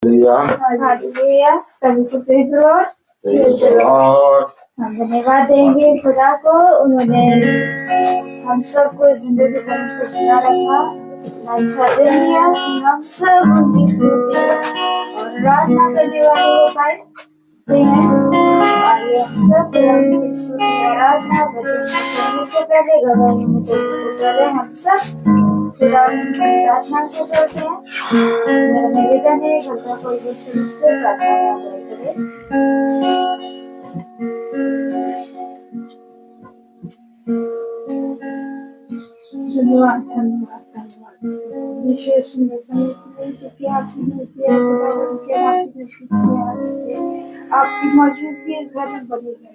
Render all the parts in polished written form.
Hallelujah. सभी को praise Lord. हम धन्यवाद देंगे खुदा को, उन्होंने हम सबको जिंदगी से हमको जिंदा रखा, अच्छा दिन दिया। हम सब उनकी स्तुति और आराधना करने वाले हो पाए हैं। आइए हम सब खुदा की स्तुति और आराधना वचन सुनने से पहले, गवाही में चलने से पहले हम सब खुदा की प्रार्थना को करते हैं। मेरा निवेदन है, घर का कोई भी से प्रार्थना करे। धन्यवाद धन्यवाद धन्यवाद विशेष क्योंकि आपने किया आपकी मौजूदगी घर में बनी है।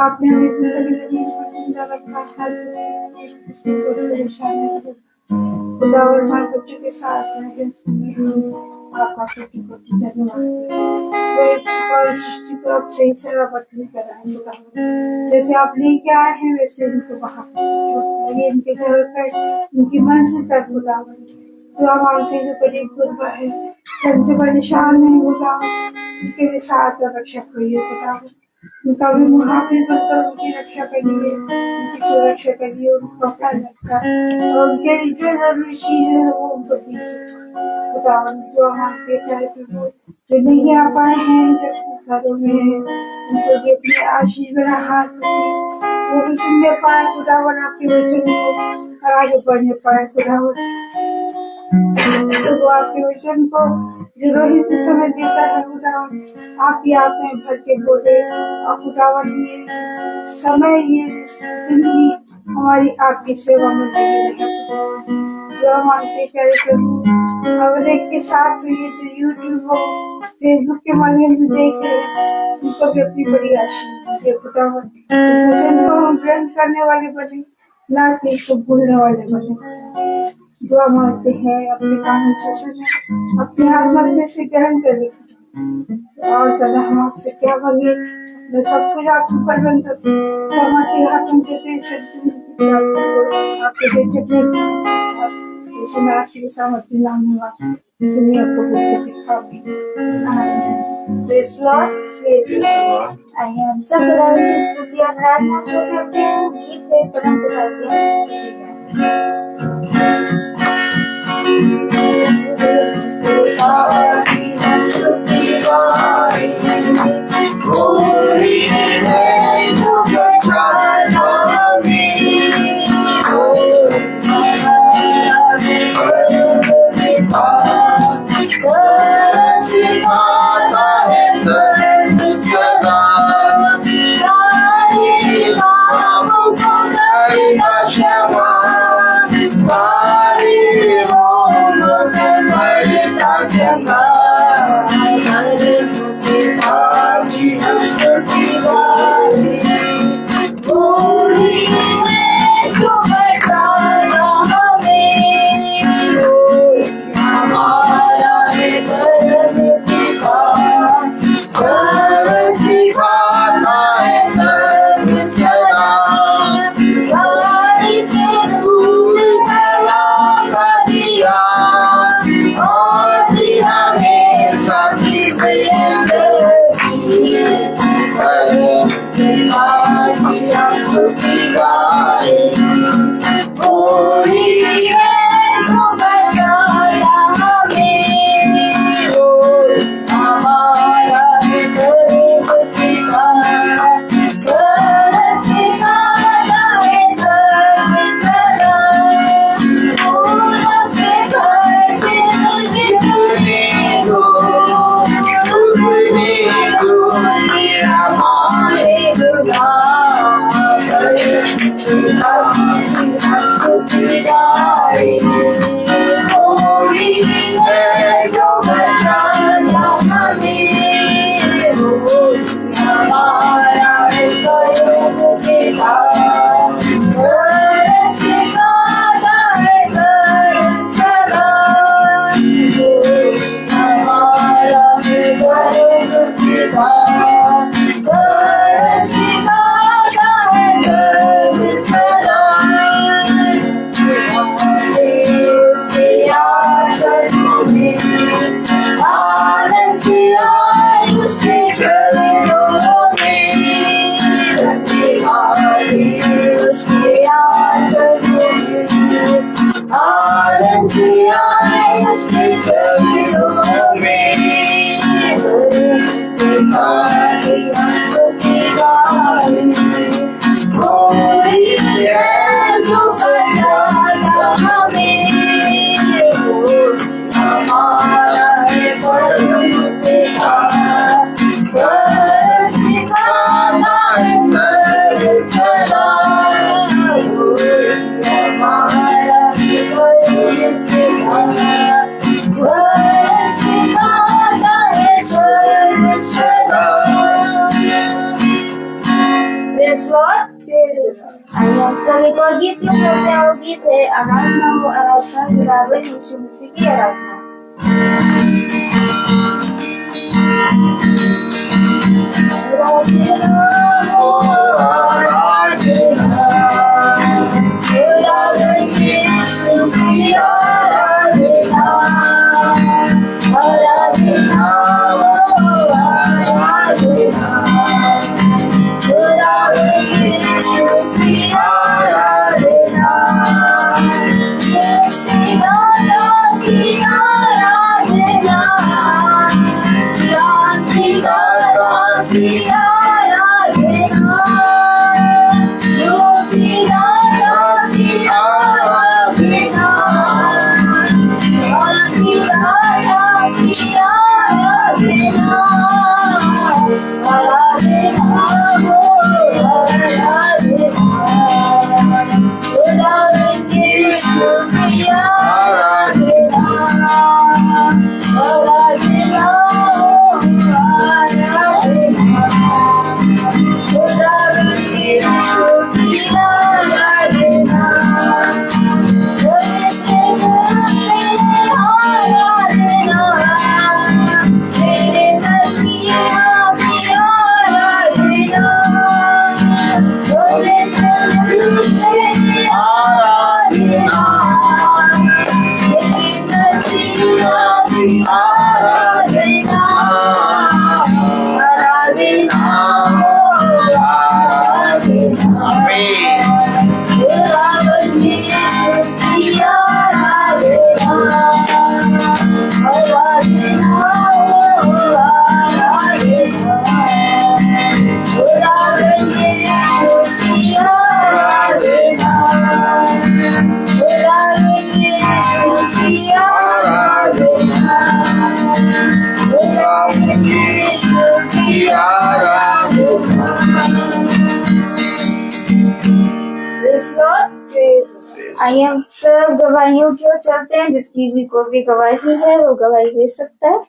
आपने हमें जिंदगी जिंदा रखा है। खुदावन हमारे बच्चों के साथ आपका कोटि धन्यवाद और सृष्टि को आप सही सलामत भी कराएं। जैसे आप लेके आए हैं वैसे इनको वहाँ इनके घर तक, इनकी मंजिल तक खुदावन जो हमारे जो करीब गुरबा है, हमसे परेशान है खुदावन, उनके भी साथ रक्षा करिए खुदावन। उनका भी मुहाफिज बनकर उनकी रक्षा करिए, उनकी सुरक्षा करिए, उनको अपना रखा और उनके जो जरूरी चीज है वो उनको दीजिए खुदावन। जो हमारे घर पे वो जो नहीं आ पाए हैं, जो घरों में है, उनको भी अपने आशीष भरा हाथ वो भी सुनने पाए खुदावन, आपके वचन को और आगे बढ़ने पाए खुदावन। तो वो आपके वचन को जो रोहित समय देता है खुदावन, आप ही आते हैं भर के बोले और खुदावन ये समय ये जिंदगी हमारी आपकी सेवा में लगी है। जो हमारे प्यारे प्रभु हर एक के साथ ये जो यूट्यूब और फेसबुक के माध्यम से देख रहे हैं, उनको भी अपनी बड़ी आशीष है खुदावन। इस वचन को हम ग्रहण करने वाले बने, ना कि इसको भूलने वाले बने। दुआ मांगते हैं अपने कानून से सुने, अपने आत्मा से ग्रहण करें और ज्यादा हम आपसे क्या मांगे, सब कुछ आपके ऊपर बनकर सहमति हाथों से आपके बेटे मैं आपकी सहमति लाऊंगा। दुनिया को दिखाओगे। आइए हम सब खुदा की स्तुति और प्रार्थना कर सकते हैं। गीत के परम खुदा की Shema, संगीत और गीत की श्रोता और गीत है आराधना हो आराधना गिरावे यीशु मसीह की आराधना। आइए हम सब गवाहियों की ओर चलते हैं। जिसकी भी कोई भी गवाही है वो गवाही दे सकता है।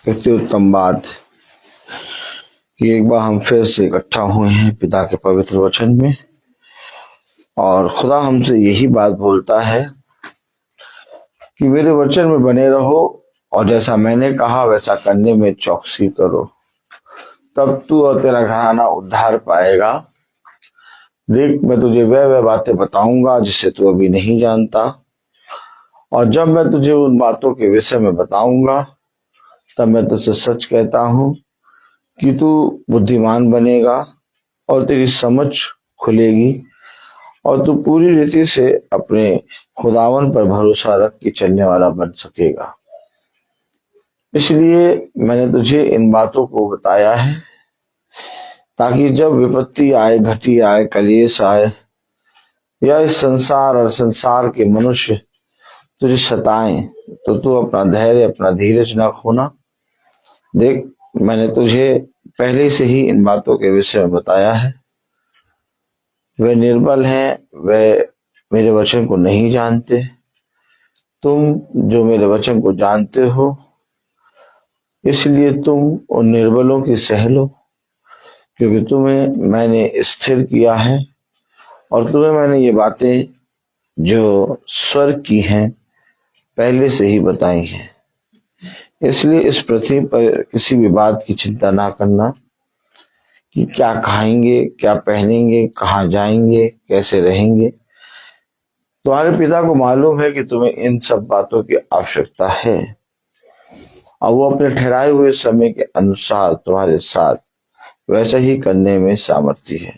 कितनी उत्तम बात कि एक बार हम फिर से इकट्ठा हुए हैं पिता के पवित्र वचन में, और खुदा हमसे यही बात बोलता है कि मेरे वचन में बने रहो और जैसा मैंने कहा वैसा करने में चौकसी करो, तब तू और तेरा घराना उद्धार पाएगा। देख, मैं तुझे वह बातें बताऊंगा जिसे तू अभी नहीं जानता, और जब मैं तुझे उन बातों के विषय में बताऊंगा तब मैं तुझसे सच कहता हूं कि तू बुद्धिमान बनेगा और तेरी समझ खुलेगी और तू पूरी रीति से अपने खुदावन पर भरोसा रख के चलने वाला बन सकेगा। इसलिए मैंने तुझे इन बातों को बताया है ताकि जब विपत्ति आए, घटी आए, कलेश आए या इस संसार और संसार के मनुष्य तुझे सताएं तो तू अपना धैर्य, अपना धीरज ना खोना। देख, मैंने तुझे पहले से ही इन बातों के विषय में बताया है। वे निर्बल हैं, वे मेरे वचन को नहीं जानते। तुम जो मेरे वचन को जानते हो, इसलिए तुम उन निर्बलों की सह लो, क्योंकि तुम्हें मैंने स्थिर किया है और तुम्हें मैंने ये बातें जो स्वर्ग की हैं पहले से ही बताई हैं। इसलिए इस पृथ्वी पर किसी भी बात की चिंता ना करना कि क्या खाएंगे, क्या पहनेंगे, कहाँ जाएंगे, कैसे रहेंगे। तुम्हारे पिता को मालूम है कि तुम्हें इन सब बातों की आवश्यकता है और वो अपने ठहराए हुए समय के अनुसार तुम्हारे साथ वैसा ही करने में सामर्थ्य है।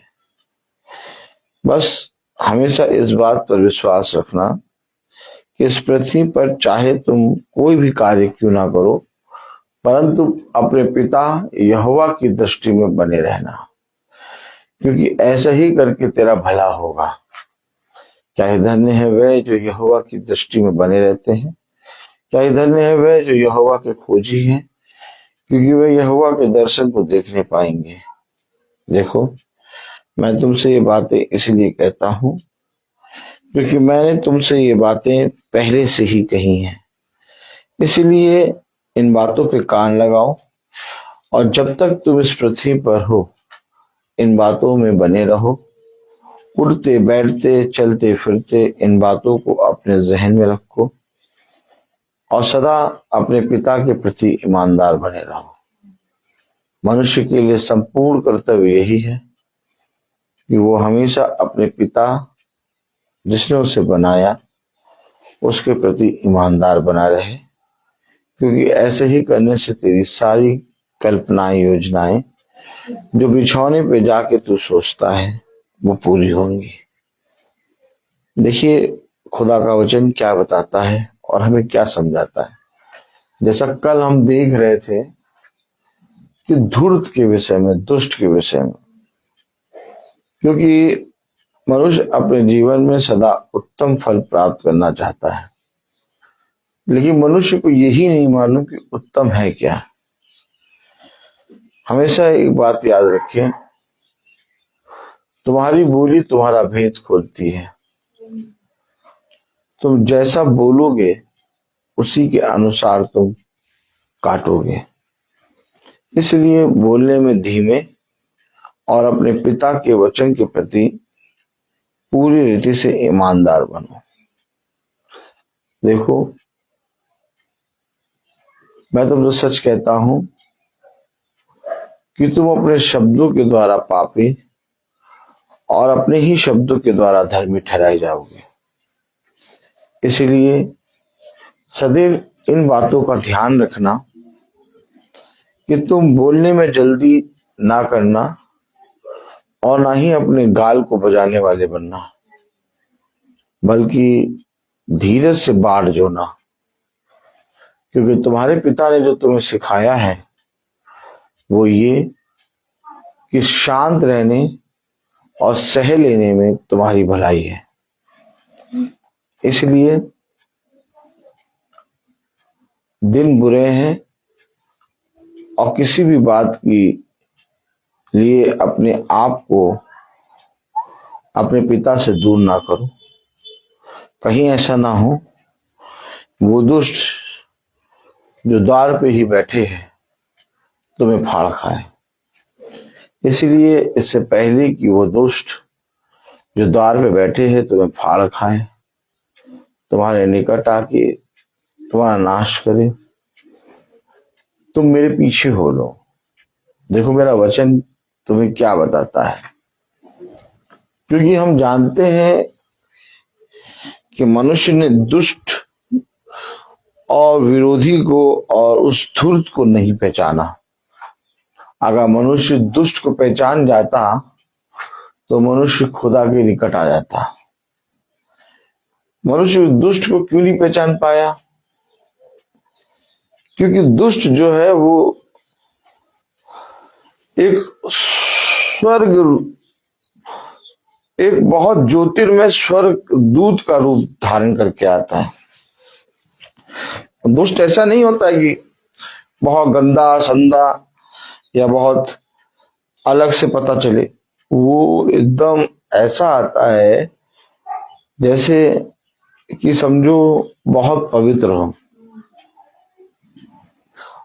बस हमेशा इस बात पर विश्वास रखना कि इस पृथ्वी पर चाहे तुम कोई भी कार्य क्यों ना करो, परंतु अपने पिता यहोवा की दृष्टि में बने रहना, क्योंकि ऐसा ही करके तेरा भला होगा। क्या ही धन्य है वे जो यहोवा की दृष्टि में बने रहते हैं, क्या ही धन्य है वे जो यहोवा के खोजी हैं, क्योंकि वे यहोवा के दर्शन को देखने पाएंगे। देखो, मैं तुमसे ये बातें इसलिए कहता हूं क्योंकि मैंने तुमसे ये बातें पहले से ही कही हैं। इसलिए इन बातों पे कान लगाओ और जब तक तुम इस पृथ्वी पर हो इन बातों में बने रहो। उठते बैठते चलते फिरते इन बातों को अपने जहन में रखो और सदा अपने पिता के प्रति ईमानदार बने रहो। मनुष्य के लिए संपूर्ण कर्तव्य यही है कि वो हमेशा अपने पिता जिसने उसे बनाया उसके प्रति ईमानदार बना रहे, क्योंकि ऐसे ही करने से तेरी सारी कल्पनाएं, योजनाएं जो बिछौने पे जाके तू सोचता है वो पूरी होंगी। देखिए खुदा का वचन क्या बताता है और हमें क्या समझाता है। जैसा कल हम देख रहे थे कि धूर्त के विषय में, दुष्ट के विषय में, क्योंकि मनुष्य अपने जीवन में सदा उत्तम फल प्राप्त करना चाहता है, लेकिन मनुष्य को यही नहीं मालूम कि उत्तम है क्या। हमेशा एक बात याद रखें, तुम्हारी बोली तुम्हारा भेद खोलती है। तुम जैसा बोलोगे उसी के अनुसार तुम काटोगे। इसलिए बोलने में धीमे और अपने पिता के वचन के प्रति पूरी रीति से ईमानदार बनो। देखो, मैं तुमसे सच कहता हूं कि तुम अपने शब्दों के द्वारा पापी और अपने ही शब्दों के द्वारा धर्मी ठहराए जाओगे। इसलिए सदैव इन बातों का ध्यान रखना कि तुम बोलने में जल्दी ना करना और ना ही अपने गाल को बजाने वाले बनना, बल्कि धीरज से बाढ़ जोना, क्योंकि तुम्हारे पिता ने जो तुम्हें सिखाया है वो ये कि शांत रहने और सह लेने में तुम्हारी भलाई है। इसलिए दिन बुरे हैं और किसी भी बात की लिए अपने आप को अपने पिता से दूर ना करो। कहीं ऐसा ना हो वो दुष्ट जो द्वार पे ही बैठे हैं तुम्हें फाड़ खाए। इसलिए इससे पहले कि वो दुष्ट जो द्वार पे बैठे हैं तुम्हें फाड़ खाए, तुम्हारे निकट आके तुम्हारा नाश करे, तुम मेरे पीछे हो लो। देखो मेरा वचन तुम्हें क्या बताता है, क्योंकि हम जानते हैं कि मनुष्य ने दुष्ट और विरोधी को और उस धूर्त को नहीं पहचाना। अगर मनुष्य दुष्ट को पहचान जाता तो मनुष्य खुदा के निकट आ जाता। मनुष्य दुष्ट को क्यों नहीं पहचान पाया? क्योंकि दुष्ट जो है वो एक बहुत ज्योतिर्मय स्वर्ग दूत का रूप धारण करके आता है। दुष्ट ऐसा नहीं होता कि बहुत गंदा संदा या बहुत अलग से पता चले। वो एकदम ऐसा आता है जैसे कि समझो बहुत पवित्र हो।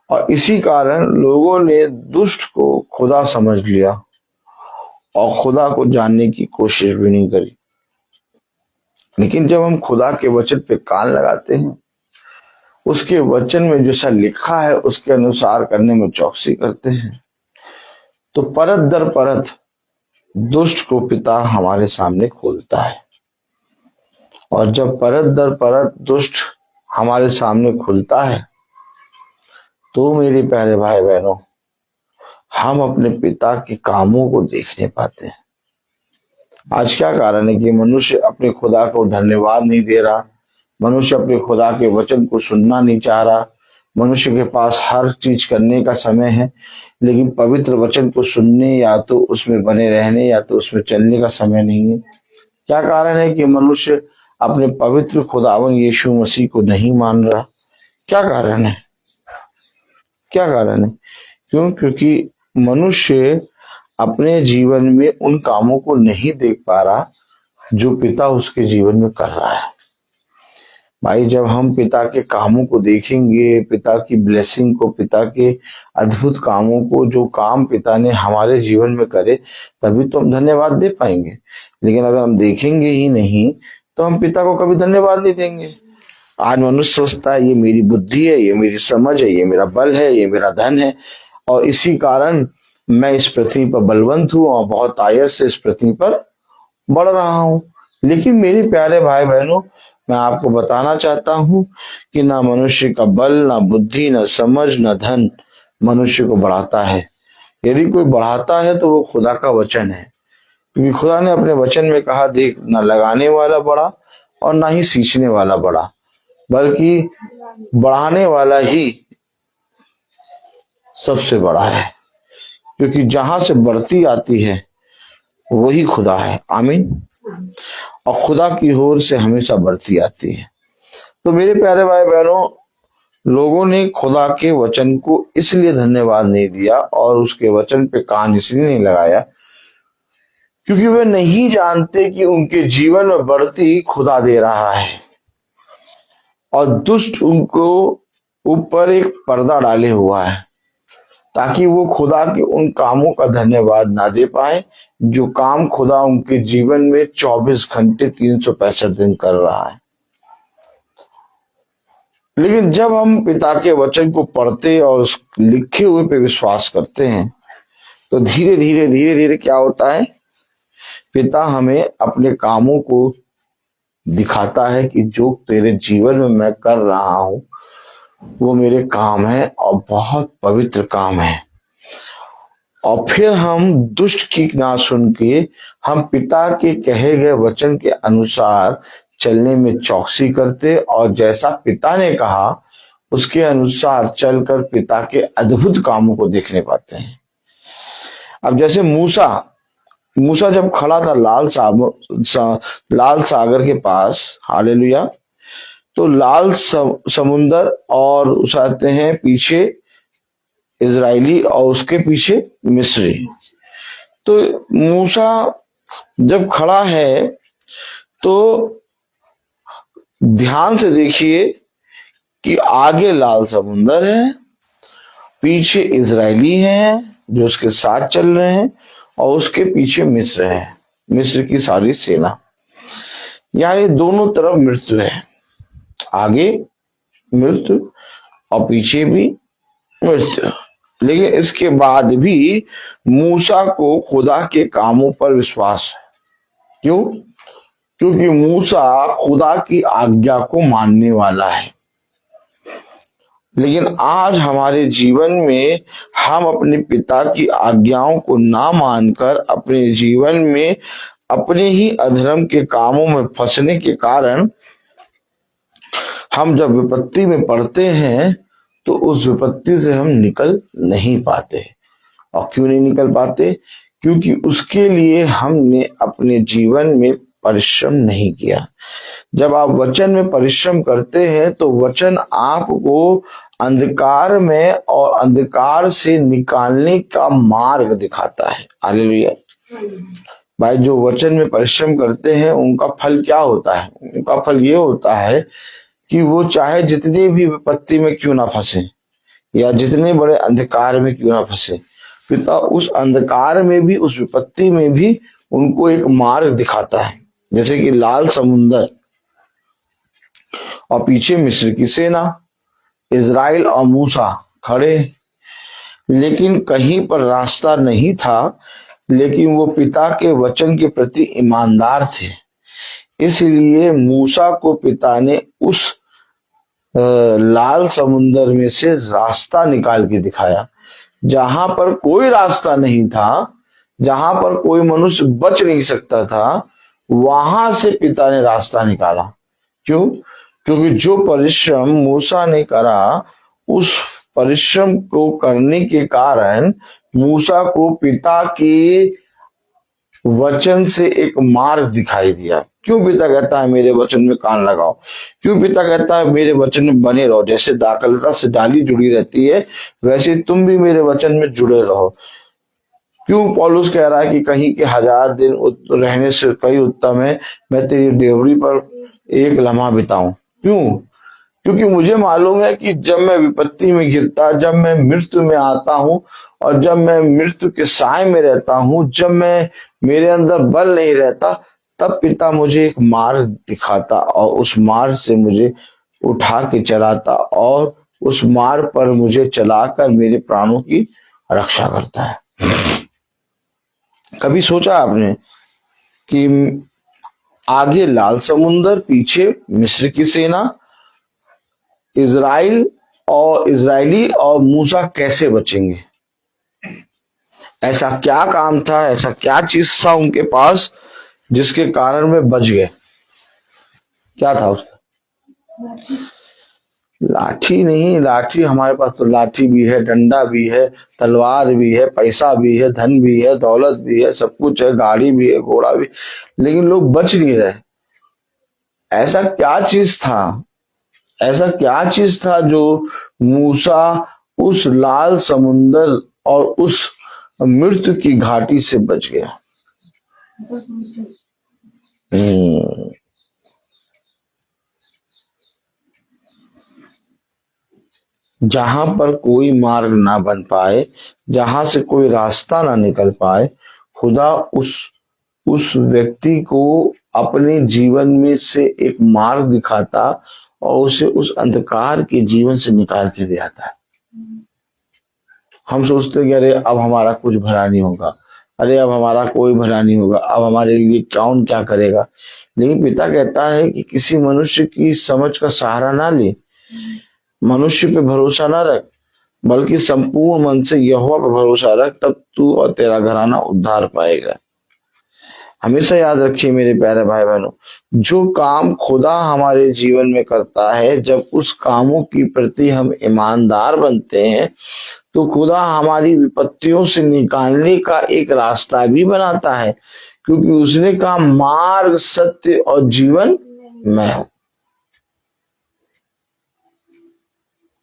और इसी कारण लोगों ने दुष्ट को खुदा समझ लिया और खुदा को जानने की कोशिश भी नहीं करी। लेकिन जब हम खुदा के वचन पे कान लगाते हैं, उसके वचन में जैसा लिखा है उसके अनुसार करने में चौकसी करते हैं, तो परत दर परत दुष्ट को पिता हमारे सामने खोलता है। और जब परत दर परत दुष्ट हमारे सामने खुलता है, तो मेरे प्यारे भाई बहनों, हम अपने पिता के कामों को देखने पाते हैं। आज क्या कारण है कि मनुष्य अपने खुदा को धन्यवाद नहीं दे रहा, मनुष्य अपने खुदा के वचन को सुनना नहीं चाह रहा। मनुष्य के पास हर चीज करने का समय है, लेकिन पवित्र वचन को सुनने या तो उसमें बने रहने या तो उसमें चलने का समय नहीं है। क्या कारण है कि मनुष्य अपने पवित्र खुदावन यीशु मसीह को नहीं मान रहा? क्या कारण है? क्या कारण है? क्योंकि मनुष्य अपने जीवन में उन कामों को नहीं देख पा रहा जो पिता उसके जीवन में कर रहा है। भाई, जब हम पिता के कामों को देखेंगे, पिता की ब्लेसिंग को, पिता के अद्भुत कामों को, जो काम पिता ने हमारे जीवन में करे, तभी तो हम धन्यवाद दे पाएंगे। लेकिन अगर हम देखेंगे ही नहीं तो हम पिता को कभी धन्यवाद नहीं देंगे। आज मनुष्य सोचता है ये मेरी बुद्धि है, ये मेरी समझ है, ये मेरा बल है, ये मेरा धन है, और इसी कारण मैं इस पृथ्वी पर बलवंत हूं और बहुत आयत से इस पृथ्वी पर बढ़ रहा हूं। लेकिन मेरे प्यारे भाई बहनों, मैं आपको बताना चाहता हूं कि ना मनुष्य का बल, ना बुद्धि, ना समझ, ना धन मनुष्य को बढ़ाता है। यदि कोई बढ़ाता है तो वो खुदा का वचन है, क्योंकि खुदा ने अपने वचन में कहा, देख, ना लगाने वाला बड़ा और ना ही सींचने वाला बड़ा, बल्कि बढ़ाने वाला ही सबसे बड़ा है। क्योंकि जहां से बढ़ती आती है वही खुदा है। आमीन। और खुदा की ओर से हमेशा बढ़ती आती है। तो मेरे प्यारे भाई बहनों, लोगों ने खुदा के वचन को इसलिए धन्यवाद नहीं दिया और उसके वचन पे कान इसलिए नहीं लगाया क्योंकि वे नहीं जानते कि उनके जीवन में बढ़ती खुदा दे रहा है, और दुष्ट उनको ऊपर एक पर्दा डाले हुआ है ताकि वो खुदा के उन कामों का धन्यवाद ना दे पाए जो काम खुदा उनके जीवन में 24 घंटे 365 दिन कर रहा है। लेकिन जब हम पिता के वचन को पढ़ते और उस लिखे हुए पे विश्वास करते हैं, तो धीरे धीरे क्या होता है, पिता हमें अपने कामों को दिखाता है कि जो तेरे जीवन में मैं कर रहा हूं वो मेरे काम है और बहुत पवित्र काम है। और फिर हम दुष्ट की ना सुन के हम पिता के कहे गए वचन के अनुसार चलने में चौकसी करते और जैसा पिता ने कहा उसके अनुसार चलकर पिता के अद्भुत कामों को देखने पाते हैं। अब जैसे मूसा जब खड़ा था लाल सागर के पास, हालेलुया, तो लाल समुंदर और उसाते हैं पीछे इजराइली और उसके पीछे मिस्री। तो मूसा जब खड़ा है तो ध्यान से देखिए कि आगे लाल समुंदर है, पीछे इजराइली हैं जो उसके साथ चल रहे हैं और उसके पीछे मिस्र है, मिस्र की सारी सेना, यानी दोनों तरफ मृत्यु है। आगे मृत्यु और पीछे भी मृत्यु। लेकिन इसके बाद भी मूसा को खुदा के कामों पर विश्वास है। क्यों? क्योंकि मूसा खुदा की आज्ञा को मानने वाला है। लेकिन आज हमारे जीवन में हम अपने पिता की आज्ञाओं को ना मानकर अपने जीवन में अपने ही अधर्म के कामों में फंसने के कारण हम जब विपत्ति में पड़ते हैं तो उस विपत्ति से हम निकल नहीं पाते। और क्यों नहीं निकल पाते? क्योंकि उसके लिए हमने अपने जीवन में परिश्रम नहीं किया। जब आप वचन में परिश्रम करते हैं तो वचन आपको अंधकार में और अंधकार से निकालने का मार्ग दिखाता है। हालेलुया। भाई, जो वचन में परिश्रम करते हैं उनका फल क्या होता है? उनका फल ये होता है कि वो चाहे जितनी भी विपत्ति में क्यों ना फंसे या जितने बड़े अंधकार में क्यों ना फंसे, पिता उस अंधकार में भी, उस विपत्ति में भी उनको एक मार्ग दिखाता है। जैसे कि लाल समुंदर और पीछे मिस्र की सेना, इज़राइल और मूसा खड़े, लेकिन कहीं पर रास्ता नहीं था, लेकिन वो पिता के वचन के प्रति ईमानदार थे। इसलिए मूसा को पिता ने उस लाल समुंदर में से रास्ता निकाल के दिखाया। जहां पर कोई रास्ता नहीं था, जहां पर कोई मनुष्य बच नहीं सकता था, वहां से पिता ने रास्ता निकाला। क्यों? क्योंकि जो परिश्रम मूसा ने करा, उस परिश्रम को करने के कारण मूसा को पिता के वचन से एक मार्ग दिखाई दिया। क्यों पिता कहता है मेरे वचन में कान लगाओ? क्यों पिता कहता है मेरे वचन में बने रहो? जैसे दाखलता से डाली जुड़ी रहती है, वैसे तुम भी मेरे वचन में जुड़े रहो। क्यों पौलुस कह रहा है कि कहीं के 1000 दिन रहने से कई उत्तम है मैं तेरी डेवढ़ी पर एक लम्हा बिताऊं? क्यों? क्योंकि मुझे मालूम है कि जब मैं विपत्ति में गिरता, जब मैं मृत्यु में आता हूं, और जब मैं मृत्यु के साए में रहता हूं, जब मैं मेरे अंदर बल नहीं रहता, तब पिता मुझे एक मार्ग दिखाता और उस मार्ग से मुझे उठा के चलाता और उस मार्ग पर मुझे चलाकर मेरे प्राणों की रक्षा करता है। कभी सोचा आपने कि आगे लाल समुंदर, पीछे मिस्र की सेना, इजरायली और मूसा कैसे बचेंगे? ऐसा क्या काम था, ऐसा क्या चीज था उनके पास जिसके कारण वे बच गए? क्या था उसका? लाठी नहीं, लाठी हमारे पास तो लाठी भी है, डंडा भी है, तलवार भी है, पैसा भी है, धन भी है, दौलत भी है, सब कुछ है, गाड़ी भी है, घोड़ा भी, लेकिन लोग बच नहीं रहे। ऐसा क्या चीज था, ऐसा क्या चीज था जो मूसा उस लाल समुंदर और उस मृत्यु की घाटी से बच गया? जहां पर कोई मार्ग ना बन पाए, जहां से कोई रास्ता ना निकल पाए, खुदा उस व्यक्ति को अपने जीवन में से एक मार्ग दिखाता और उसे उस अंधकार के जीवन से निकाल के ले आता है। हम सोचते कि अरे अब हमारा कुछ भला नहीं होगा, अरे अब हमारा कोई भला नहीं होगा, अब हमारे लिए कौन क्या करेगा। लेकिन पिता कहता है कि किसी मनुष्य की समझ का सहारा ना ले, मनुष्य पे भरोसा ना रख, बल्कि संपूर्ण मन से यहोवा पर भरोसा रख, तब तू और तेरा घराना उद्धार पाएगा। हमेशा याद रखिए मेरे प्यारे भाई बहनों, जो काम खुदा हमारे जीवन में करता है, जब उस कामों के प्रति हम ईमानदार बनते हैं, तो खुदा हमारी विपत्तियों से निकालने का एक रास्ता भी बनाता है, क्योंकि उसने कहा मार्ग, सत्य और जीवन मैं हूं।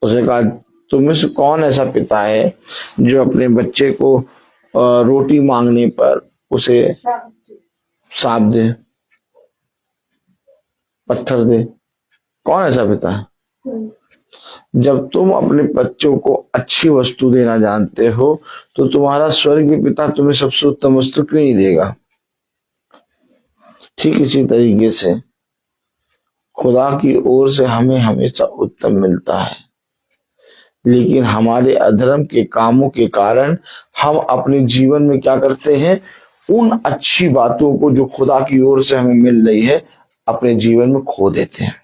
उसने कहा तुम में से कौन ऐसा पिता है जो अपने बच्चे को रोटी मांगने पर उसे सांप दे, पत्थर दे? कौन ऐसा पिता है? जब तुम अपने बच्चों को अच्छी वस्तु देना जानते हो, तो तुम्हारा स्वर्गीय पिता तुम्हें सबसे उत्तम वस्तु क्यों नहीं देगा? ठीक इसी तरीके से खुदा की ओर से हमें हमेशा उत्तम मिलता है, लेकिन हमारे अधर्म के कामों के कारण हम अपने जीवन में क्या करते हैं? उन अच्छी बातों को जो खुदा की ओर से हमें मिल रही है, अपने जीवन में खो देते हैं।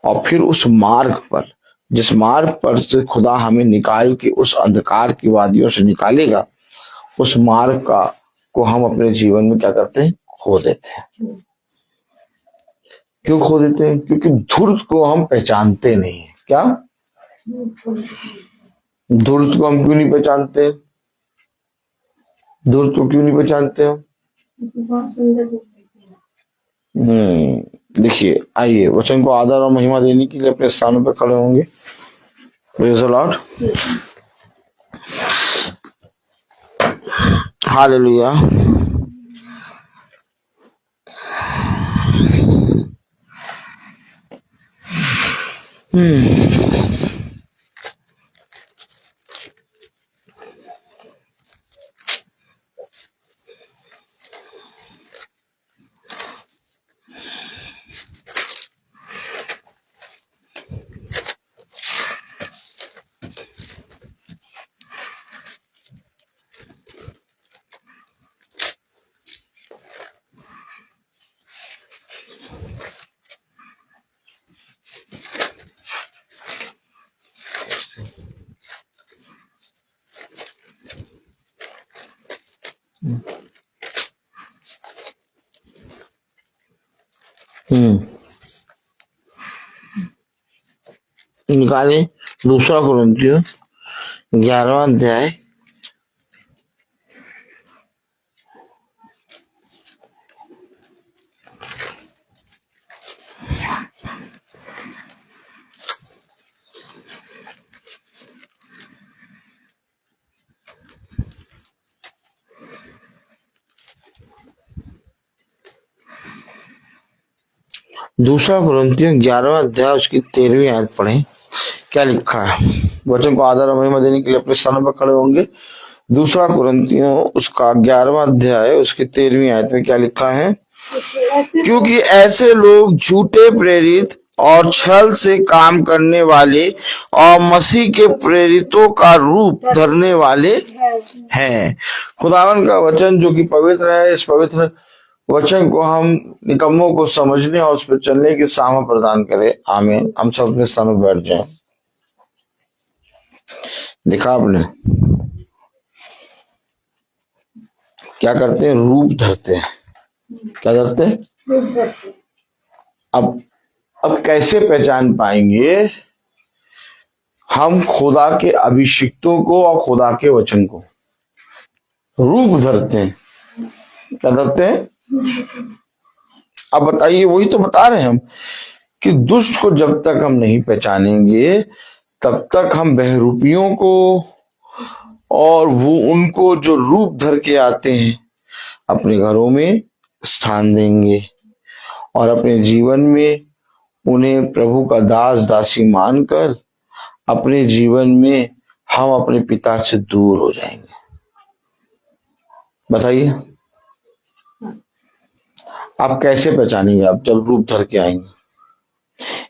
और फिर उस मार्ग पर, जिस मार्ग पर से खुदा हमें निकाल के उस अंधकार की वादियों से निकालेगा, उस मार्ग को हम अपने जीवन में क्या करते हैं? खो देते हैं। क्यों खो देते हैं? क्योंकि धूर्त को हम पहचानते नहीं है। क्या धूर्त को हम क्यों नहीं पहचानते? धूर्त को क्यों नहीं पहचानते हो? देखिए, आइए वचन को आदर और महिमा देने के लिए अपने स्थानों पर खड़े होंगे। Praise the Lord, hallelujah. निकाले दूसरा कुरिन्थियों 11वां अध्याय दूसरा कुरिन्थियों 11वां अध्याय उसकी 13वीं आयत पढ़े। क्या लिखा है? वचन को आदर और महिमा देने के लिए अपने स्थानों पर खड़े होंगे। दूसरा कुरिन्थियों उसका 11वां अध्याय उसकी 13वीं आयत में क्या लिखा है? क्योंकि ऐसे लोग झूठे प्रेरित और छल से काम करने वाले और मसीह के प्रेरितों का रूप धरने वाले हैं। खुदावन का वचन जो कि पवित्र है, इस पवित्र वचन को हम निकम्मों को समझने और उस पर चलने की सामर्थ प्रदान करे। आमीन। हम सब अपने स्थानों पर बैठ जाएं। देखा आपने क्या करते हैं? रूप धरते हैं। क्या धरते हैं? अब कैसे पहचान पाएंगे हम खुदा के अभिषिक्तों को और खुदा के वचन को? रूप धरते हैं। क्या धरते हैं? अब बताइए, वही तो बता रहे हैं हम कि दुष्ट को जब तक हम नहीं पहचानेंगे तब तक हम बहरूपियों को और वो उनको जो रूप धर के आते हैं अपने घरों में स्थान देंगे और अपने जीवन में उन्हें प्रभु का दास दासी मानकर अपने जीवन में हम अपने पिता से दूर हो जाएंगे। बताइए आप कैसे पहचानेंगे? आप जब रूप धर के आएंगे।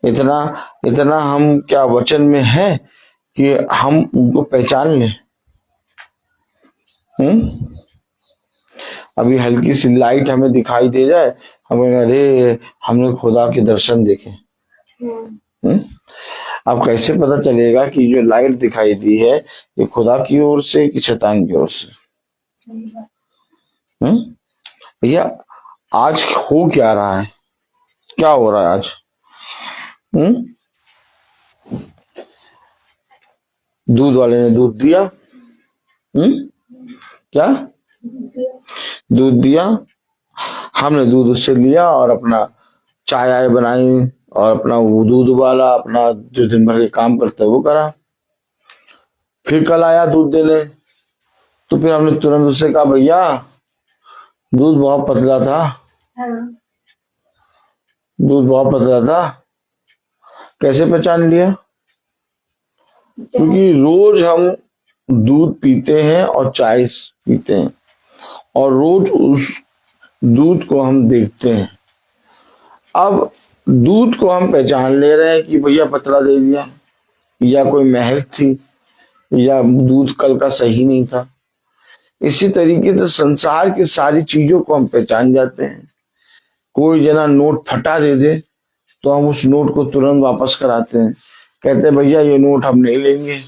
इतना हम क्या वचन में है कि हम उनको पहचान लें? अभी हल्की सी लाइट हमें दिखाई दे जाए, हमें अरे हमने खुदा के दर्शन देखे। अब कैसे पता चलेगा कि जो लाइट दिखाई दी है ये खुदा की ओर से कि शैतान की ओर से? भैया आज हो क्या रहा है? क्या हो रहा है आज? दूध वाले ने दूध दिया। क्या दूध दिया? हमने दूध उससे लिया और अपना चाय आय बनाई और अपना वो दूध उबाला, अपना जो दिन भर के काम करता है वो करा। फिर कल आया दूध देने तो फिर हमने तुरंत उससे कहा भैया दूध बहुत पतला था। दूध बहुत पतला था। कैसे पहचान लिया? क्योंकि रोज हम दूध पीते हैं और चाय पीते हैं और रोज उस दूध को हम देखते हैं। अब दूध को हम पहचान ले रहे हैं कि भैया पतला दे दिया या कोई महक थी या दूध कल का सही नहीं था। इसी तरीके से संसार की सारी चीजों को हम पहचान जाते हैं। कोई जना नोट फटा दे दे तो हम उस नोट को तुरंत वापस कराते हैं, कहते हैं भैया ये नोट हम नहीं लेंगे।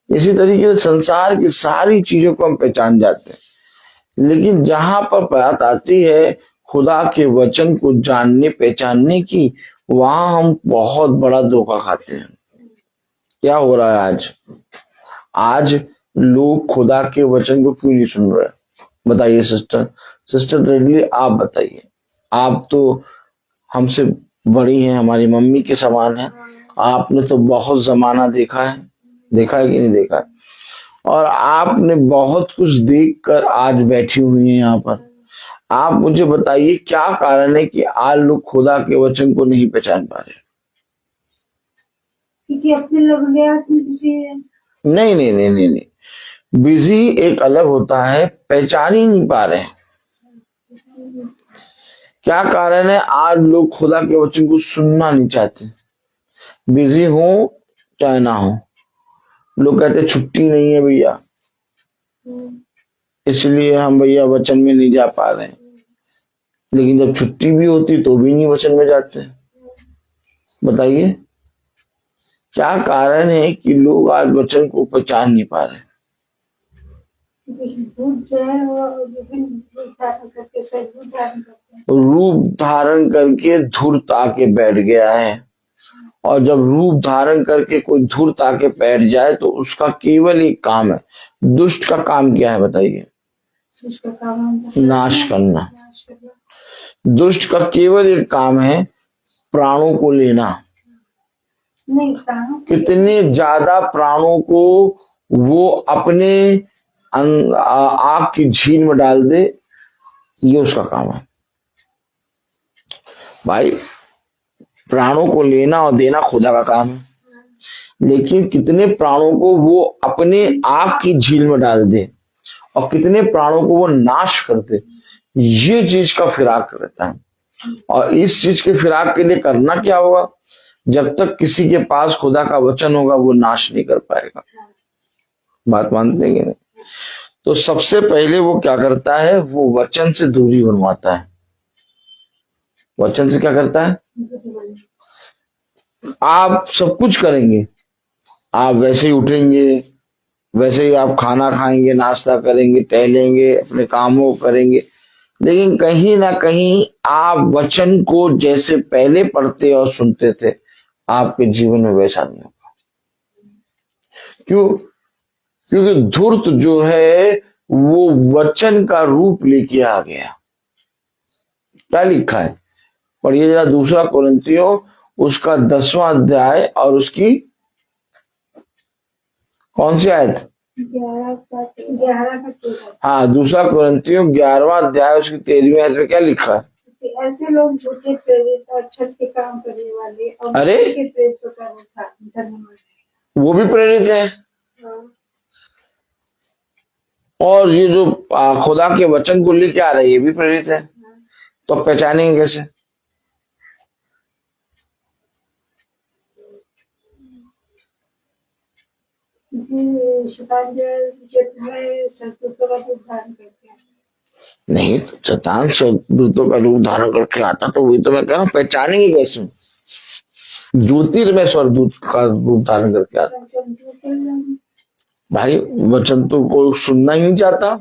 इसी तरीके से संसार की सारी चीजों को हम पहचान जाते हैं। लेकिन जहां पर बात आती है खुदा के वचन को जानने पहचानने की, वहां हम बहुत बड़ा धोखा खाते हैं। क्या हो रहा है आज? आज लोग खुदा के वचन को क्यों नहीं सुन रहे? बताइए सिस्टर रेडली आप बताइए। आप तो हमसे बड़ी हैं, हमारी मम्मी के समान है। आपने तो बहुत जमाना देखा है कि नहीं देखा है? और आपने बहुत कुछ देखकर आज बैठी हुई हैं यहाँ पर। आप मुझे बताइए क्या कारण है कि आज लोग खुदा के वचन को नहीं पहचान पा रहे? क्योंकि अपने लोग बिजी है। नहीं, बिजी एक अलग होता है, पहचान ही नहीं पा रहे हैं। क्या कारण है? आज लोग खुदा के वचन को सुनना नहीं चाहते। बिजी हो चाहे ना हो, लोग कहते छुट्टी नहीं है भैया, इसलिए हम भैया वचन में नहीं जा पा रहे हैं। लेकिन जब छुट्टी भी होती तो भी नहीं वचन में जाते। बताइए क्या कारण है कि लोग आज वचन को पहचान नहीं पा रहे? झूठ जो है वो विभिन्न रूप धारण करके शायद रूप धारण करते हैं। रूप धारण करके धूर्त आके बैठ गया है। और जब रूप धारण करके कोई धूर्त आके बैठ जाए तो उसका केवल एक काम है। दुष्ट का काम क्या है बताइए? उसका काम है नाश करना। नाश करना। दुष्ट का केवल एक काम है प्राणों को लेना। नहीं, प्राणों को कितने ज्यादा प्राणों को वो अपने आग की झील में डाल दे, ये उसका काम है। भाई प्राणों को लेना और देना खुदा का काम है, लेकिन कितने प्राणों को वो अपने आग की झील में डाल दे और कितने प्राणों को वो नाश कर दे, ये चीज का फिराक रहता है। और इस चीज के फिराक के लिए करना क्या होगा? जब तक किसी के पास खुदा का वचन होगा वो नाश नहीं कर पाएगा। बात मानते हैं कि नहीं? तो सबसे पहले वो क्या करता है? वो वचन से दूरी बनवाता है। वचन से क्या करता है? आप सब कुछ करेंगे, आप वैसे ही उठेंगे, वैसे ही आप खाना खाएंगे, नाश्ता करेंगे, टहलेंगे, अपने कामों को करेंगे, लेकिन कहीं ना कहीं आप वचन को जैसे पहले पढ़ते और सुनते थे आपके जीवन में वैसा नहीं होगा। क्यों? क्योंकि धूर्त जो है वो वचन का रूप लेके आ गया। क्या लिखा है? पढ़िए जरा दूसरा कोरिन्थियों उसका 10वां अध्याय और उसकी कौन सी आयत? 11 हाँ, दूसरा कोरिन्थियों 11वां अध्याय उसकी 13वीं आयत में क्या लिखा है? ऐसे लोग झूठे प्रेरित और छल के काम करने वाले और अरे के प्रेरितों का धन्यवाद, वो भी प्रेरित है। और ये जो खुदा के वचन को लेके आ रहे हैं ये भी प्रेरित है। तो आप पहचानेंगे कैसे? शैतान जो है संस्कृतों का रूप धारण करते हैं। नहीं, शैतान दूतों का रूप धारण करके आता तो वही तो मैं कह रहा हूँ, पहचानेंगे कैसे? ज्योतिर्मय स्वरदूत का रूप धारण करके आता। भाई वचन तो कोई सुनना ही नहीं चाहता,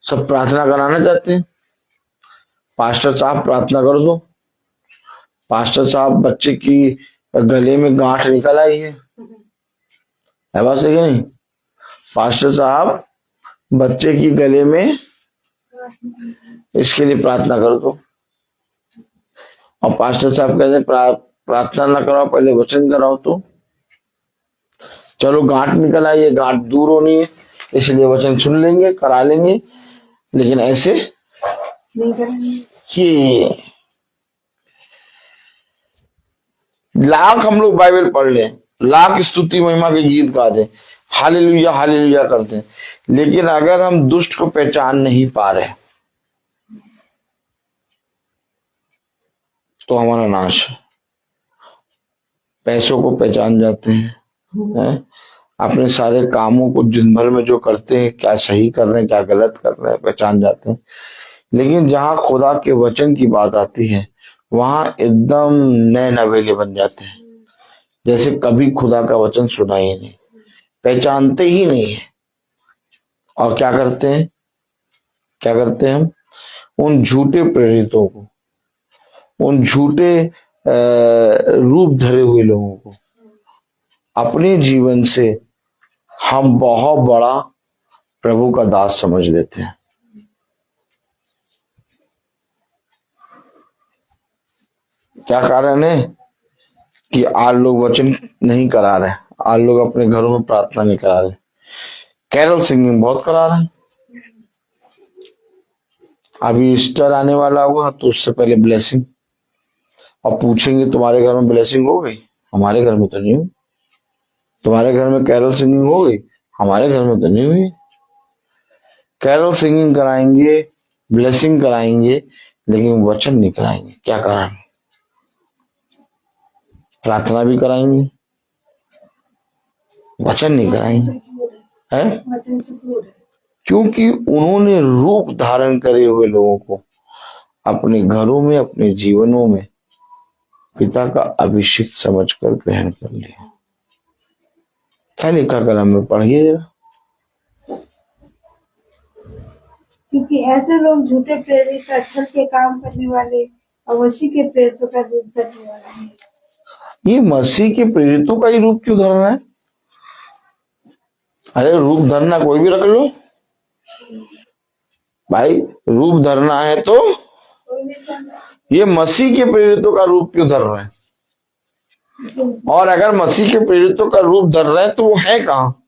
सब प्रार्थना कराना चाहते हैं। पास्टर साहब प्रार्थना कर दो, पास्टर साहब बच्चे की गले में गांठ निकल आई है बात सही नहीं? पास्टर साहब बच्चे की गले में इसके लिए प्रार्थना कर दो, और पास्टर साहब कहते हैं प्रार्थना ना कराओ, पहले वचन कराओ। तो चलो गांठ निकल आई है, गांठ दूर होनी है, इसलिए वचन सुन लेंगे, करा लेंगे, लेकिन ऐसे ये लाख हम लोग बाइबल पढ़ लें, लाख स्तुति महिमा के गीत गा दें, हालेलुया हालेलुया करते हैं, लेकिन अगर हम दुष्ट को पहचान नहीं पा रहे तो हमारा नाश है। पैसों को पहचान जाते हैं, अपने सारे कामों को दिन भर में जो करते हैं, क्या सही कर रहे हैं क्या गलत कर रहे हैं, पहचान जाते हैं। लेकिन जहां खुदा के वचन की बात आती है वहां एकदम नए नवेले बन जाते हैं, जैसे कभी खुदा का वचन सुना ही नहीं, पहचानते ही नहीं है। और क्या करते हैं? क्या करते हैं हम? उन झूठे प्रेरितों को, उन झूठे रूप धरे हुए लोगों को अपने जीवन से हम बहुत बड़ा प्रभु का दास समझ लेते हैं। क्या कारण है कि आज लोग वचन नहीं करा रहे, आज लोग अपने घरों में प्रार्थना नहीं करा रहे, कैरल सिंगिंग बहुत करा रहे हैं। अभी ईस्टर आने वाला हुआ तो उससे पहले ब्लेसिंग, और पूछेंगे तुम्हारे घर में ब्लेसिंग हो गई? हमारे घर में तो नहीं हुई। तुम्हारे घर में कैरल सिंगिंग हो गई? हमारे घर में तो नहीं हुई। कैरल सिंगिंग कराएंगे, ब्लेसिंग कराएंगे, लेकिन वचन नहीं कराएंगे। क्या कारण? प्रार्थना भी कराएंगे, वचन नहीं कराएंगे, है? क्योंकि उन्होंने रूप धारण करे हुए लोगों को अपने घरों में, अपने जीवनों में पिता का अभिषेक समझकर ग्रहण कर लिया। क्या लिखा कलम में? पढ़िए जरा। क्योंकि ऐसे लोग झूठे प्रेरित अक्षर के काम करने वाले और मसीह के प्रेरितों का रूप धरने वाले हैं। ये मसीह के प्रेरितों का ही रूप क्यों धरना है? अरे रूप धरना कोई भी रख लो भाई, रूप धरना है तो कोई नहीं करना। ये मसीह के प्रेरितों का रूप क्यों धर रहे हैं? और अगर मसीह के प्रेरितों का रूप धर रहे हैं तो वो है कहाँ?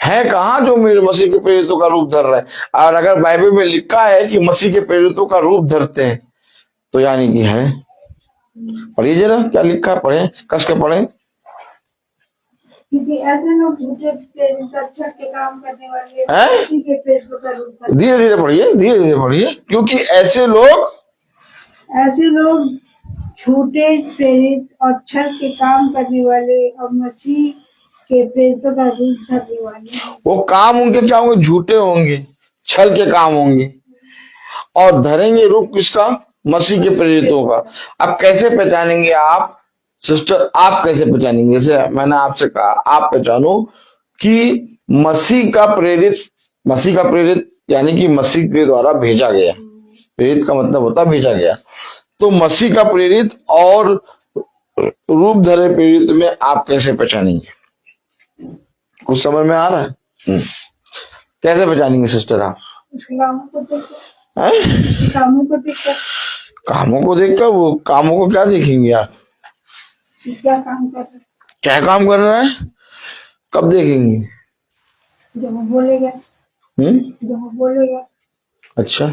है कहाँ जो मेरे मसीह के प्रेरितों का रूप धर रहे हैं? और अगर बाइबल में लिखा है कि मसीह के प्रेरितों का रूप धरते हैं तो यानी कि है। पढ़िए जरा क्या लिखा है, पढ़े, कस के पढ़े। क्योंकि ऐसे लोग झूठे प्रेरित अक्षर के काम करने वाले हैं? मसीह के प्रेरितों का रूप धरने धीरे धीरे पढ़िए, धीरे धीरे पढ़िए। क्योंकि ऐसे लोग झूठे प्रेरित और छल के काम करने वाले और मसीह के प्रेरितों का रूप धरने वाले हैं। वो काम उनके क्या होंगे? झूठे होंगे, छल के काम होंगे और धरेंगे रूप किसका? मसीह के प्रेरितों का। अब कैसे पहचानेंगे आप सिस्टर? आप कैसे पहचानेंगे? जैसे मैंने आपसे कहा, आप पहचानो कि मसीह का प्रेरित यानी कि मसीह के द्वारा भेजा गया। प्रेरित का मतलब होता है भेजा गया। तो मसीह का प्रेरित और रूप धरे प्रेरित में आप कैसे पहचानेंगे? कुछ समझ में आ रहा है? कैसे पहचानेंगे सिस्टर आप? उसके कामों को देखकर। हैं? कामों को देखकर। कामों को देखकर? वो कामों को क्या देखेंगे आप? क्या काम कर रहे हैं? क्या काम कर रहा है? कब देखेंगे? जब वो बोलेगा। जब वो बोलेगा। अच्छा,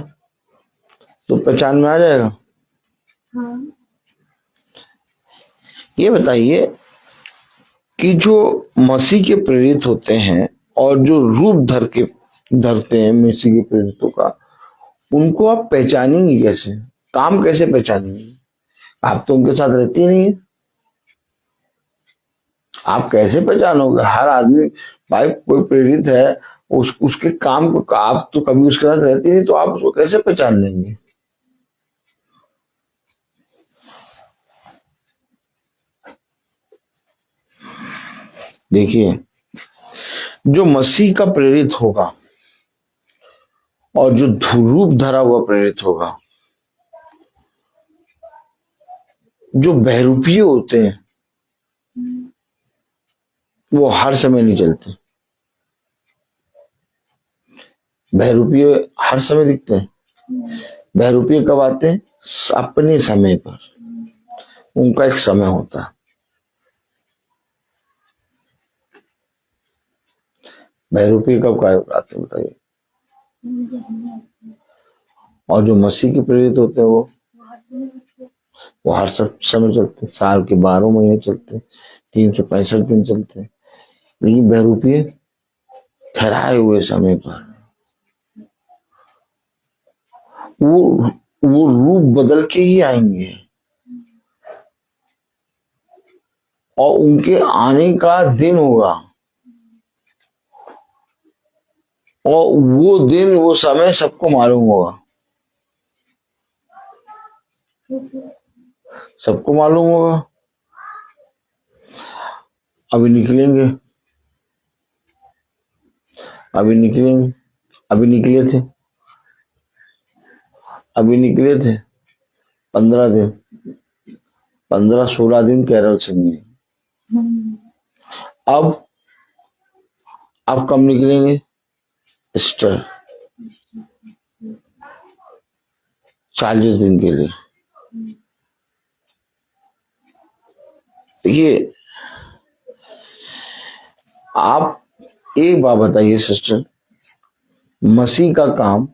तो पहचान में आ जाएगा। हाँ। ये बताइए कि जो मसीह के प्रेरित होते हैं और जो रूप धरते हैं मसीह के प्रेरितों का, उनको आप पहचानेंगे कैसे? काम कैसे पहचानेंगे? आप तो उनके साथ रहती नहीं है, आप कैसे पहचानोगे? हर आदमी भाई कोई प्रेरित है, उसके काम को आप तो कभी उसके साथ रहती नहीं, तो आप उसको कैसे पहचान लेंगे? देखिए, जो मसीह का प्रेरित होगा और जो रूप धरा हुआ प्रेरित होगा, जो बहरूपीय होते हैं वो हर समय नहीं चलते। बहरूपीय हर समय दिखते हैं। बहरूपीय कब आते हैं? अपने समय पर। उनका एक समय होता है। बहरूपीय कब आते हैं बताइए? और जो मसीह के प्रेरित होते हैं वो हर समय चलते हैं। साल के 12 महीने चलते हैं, 365 दिन चलते हैं। लेकिन बहरूपीय ठहराए हुए समय पर वो रूप बदल के ही आएंगे और उनके आने का दिन होगा और वो दिन वो समय सबको मालूम होगा। सबको मालूम होगा। अभी निकलेंगे, अभी निकले थे 15 दिन, 15-16 दिन केरल सुनिए। अब कब निकलेंगे? ईस्टर, 40 दिन के लिए। देखिए, आप एक बात बताइए सिस्टर, मसीह का काम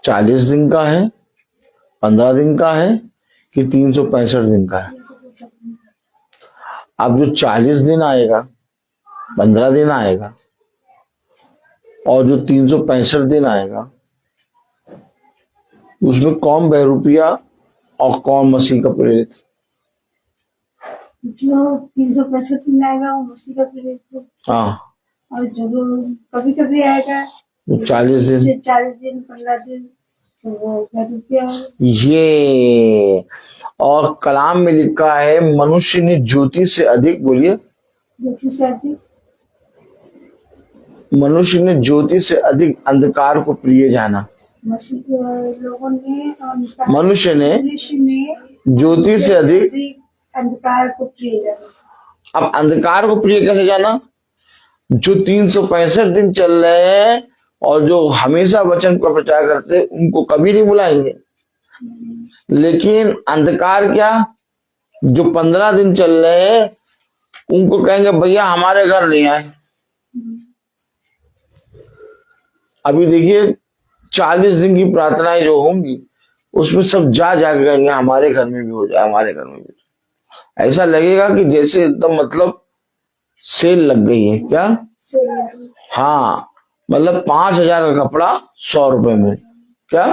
40 दिन का है, 15 दिन का है कि 365 दिन का है? अब जो 40 दिन आएगा, 15 दिन आएगा और जो 365 दिन आएगा, उसमें कौन बहरूपिया और कौन मसीह का प्रेरित? जो 365 दिन आएगा वो मसीह का प्रेरित। हाँ। और जो कभी कभी आएगा 40 दिन, 15 दिन, तो वो बहरूपिया। ये और कलाम में लिखा है मनुष्य ने ज्योति से अधिक, बोलिए, ज्योति से अधिक मनुष्य ने ज्योति से अधिक अंधकार को प्रिय जाना। लोगों ने मनुष्य ने ज्योति से अधिक अंधकार को प्रिय जाना। अब अंधकार को प्रिय कैसे जाना? जो 365 दिन चल रहे हैं और जो हमेशा वचन का प्रचार करते हैं उनको कभी नहीं बुलाएंगे, लेकिन अंधकार क्या, जो 15 दिन चल रहे हैं उनको कहेंगे भैया हमारे घर नहीं आए। अभी देखिए 40 दिन की प्रार्थनाएं जो होंगी उसमें सब जा करेंगे हमारे घर में भी हो जाए, हमारे घर में भी। ऐसा लगेगा कि जैसे एकदम मतलब सेल लग गई है क्या। हाँ, मतलब 5,000 का कपड़ा 100 रुपए में क्या।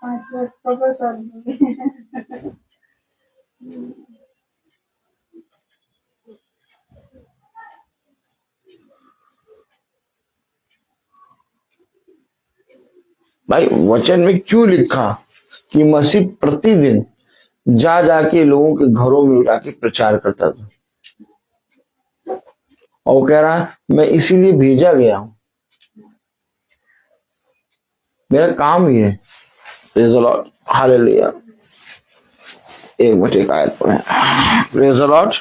5,000 कपड़ा 100 रुपए। भाई वचन में क्यों लिखा कि मसीह प्रतिदिन जा जाके लोगों के घरों में जाके प्रचार करता था, और वो कह रहा है मैं इसीलिए भेजा गया हूं, मेरा काम ही है। Praise the Lord, hallelujah. एक मिनट एक आयत पढ़े। Praise the Lord.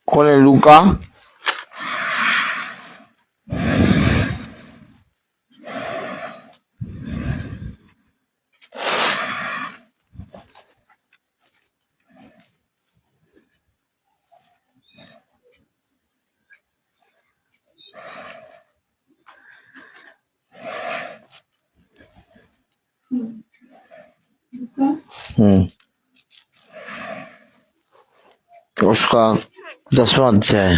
खोले लूका उसका 10वां अध्याय।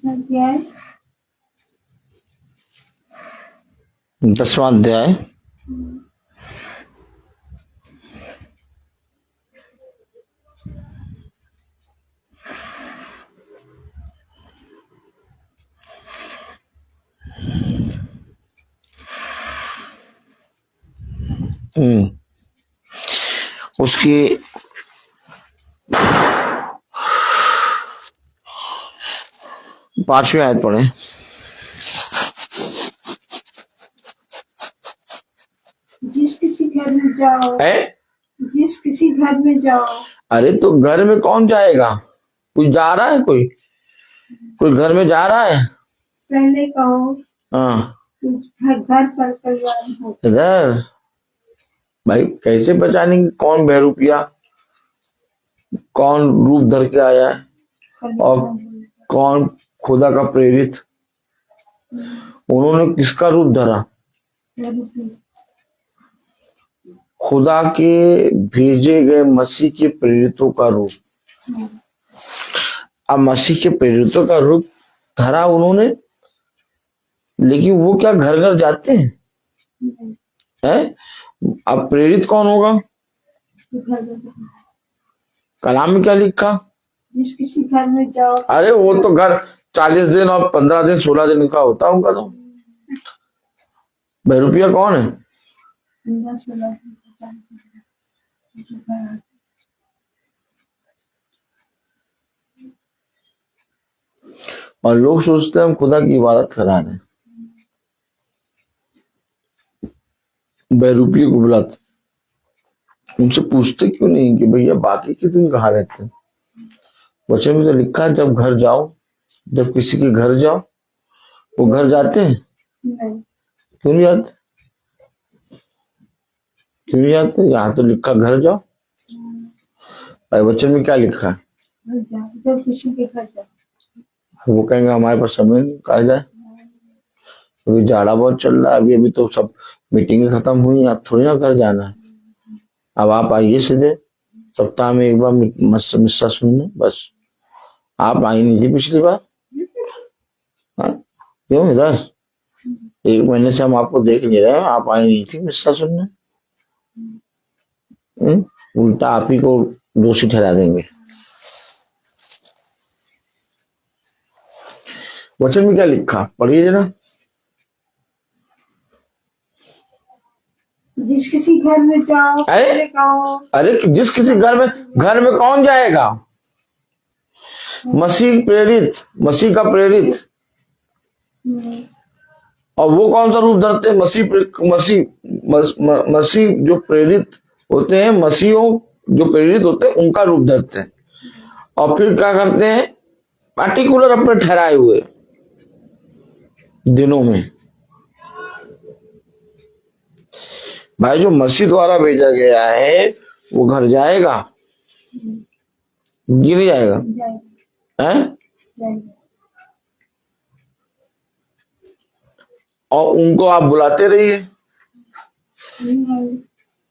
अध्याय 10वां अध्याय उसके 5वीं आयत पढ़े। जिस किसी घर में जाओ है? जिस किसी घर में जाओ। अरे तो घर में कौन जाएगा? कोई जा रहा है? कोई घर में जा रहा है? पहले कहो हाँ, घर पर परिवार हो। इधर भाई कैसे पहचानेंगे कौन बहरूपिया, कौन रूप धर के आया है और कौन खुदा का प्रेरित? उन्होंने किसका रूप धरा? खुदा के भेजे गए मसीह के प्रेरितों का रूप। अब मसीह के प्रेरितों का रूप धरा उन्होंने, लेकिन वो क्या घर घर जाते हैं? अब प्रेरित कौन होगा? कलाम में क्या लिखा? जिस किसी घर में जाओ। अरे वो तो घर 40 दिन और 15 दिन 16 दिन का होता है उनका। तो बहरूपिया कौन है? 15-16 और लोग सोचते हैं हम खुदा की इबादत करा रहे हैं, बहरूपिये को बुलाते। उनसे पूछते क्यों नहीं कि भैया बाकी के दिन कहाँ रहते हैं? वचन में तो लिखा है जब घर जाओ, जब किसी के घर जाओ। वो घर जाते हैं? क्यों नहीं जाते? क्यों नहीं जाते? यहाँ तो लिखा घर जाओ। भाई वचन में क्या लिखा है? जब किसी के घर जाओ। वो कहेंगे हमारे पास समय नहीं, कहा जाए। अभी जाड़ा बहुत चल रहा है, अभी तो सब मीटिंगें खत्म हुई, अब थोड़ी ना घर जाना है। अब आप आइए सीधे सप्ताह में एक बार मिस्सा सुनने, बस। आप आई नहीं थी पिछली बार? क्यों इधर 1 महीने से हम आपको देख नहीं रहे, आप आई नहीं थी मिस्सा सुनने। उल्टा आप ही को दोषी ठहरा देंगे। वचन में क्या लिखा? पढ़िए जरा। जिस किसी घर में जाओ। अरे जिस किसी घर में कौन जाएगा? मसीह प्रेरित, मसीह का प्रेरित। और वो कौन सा रूप धरते हैं? मसीह जो प्रेरित होते हैं, मसीहों जो प्रेरित होते हैं उनका रूप धरते हैं। और फिर क्या करते हैं? पार्टिकुलर अपने ठहराए हुए दिनों में। भाई जो मसीह द्वारा भेजा गया है वो घर जाएगा कि नहीं जाएगा? हैं? और उनको आप बुलाते रहिए,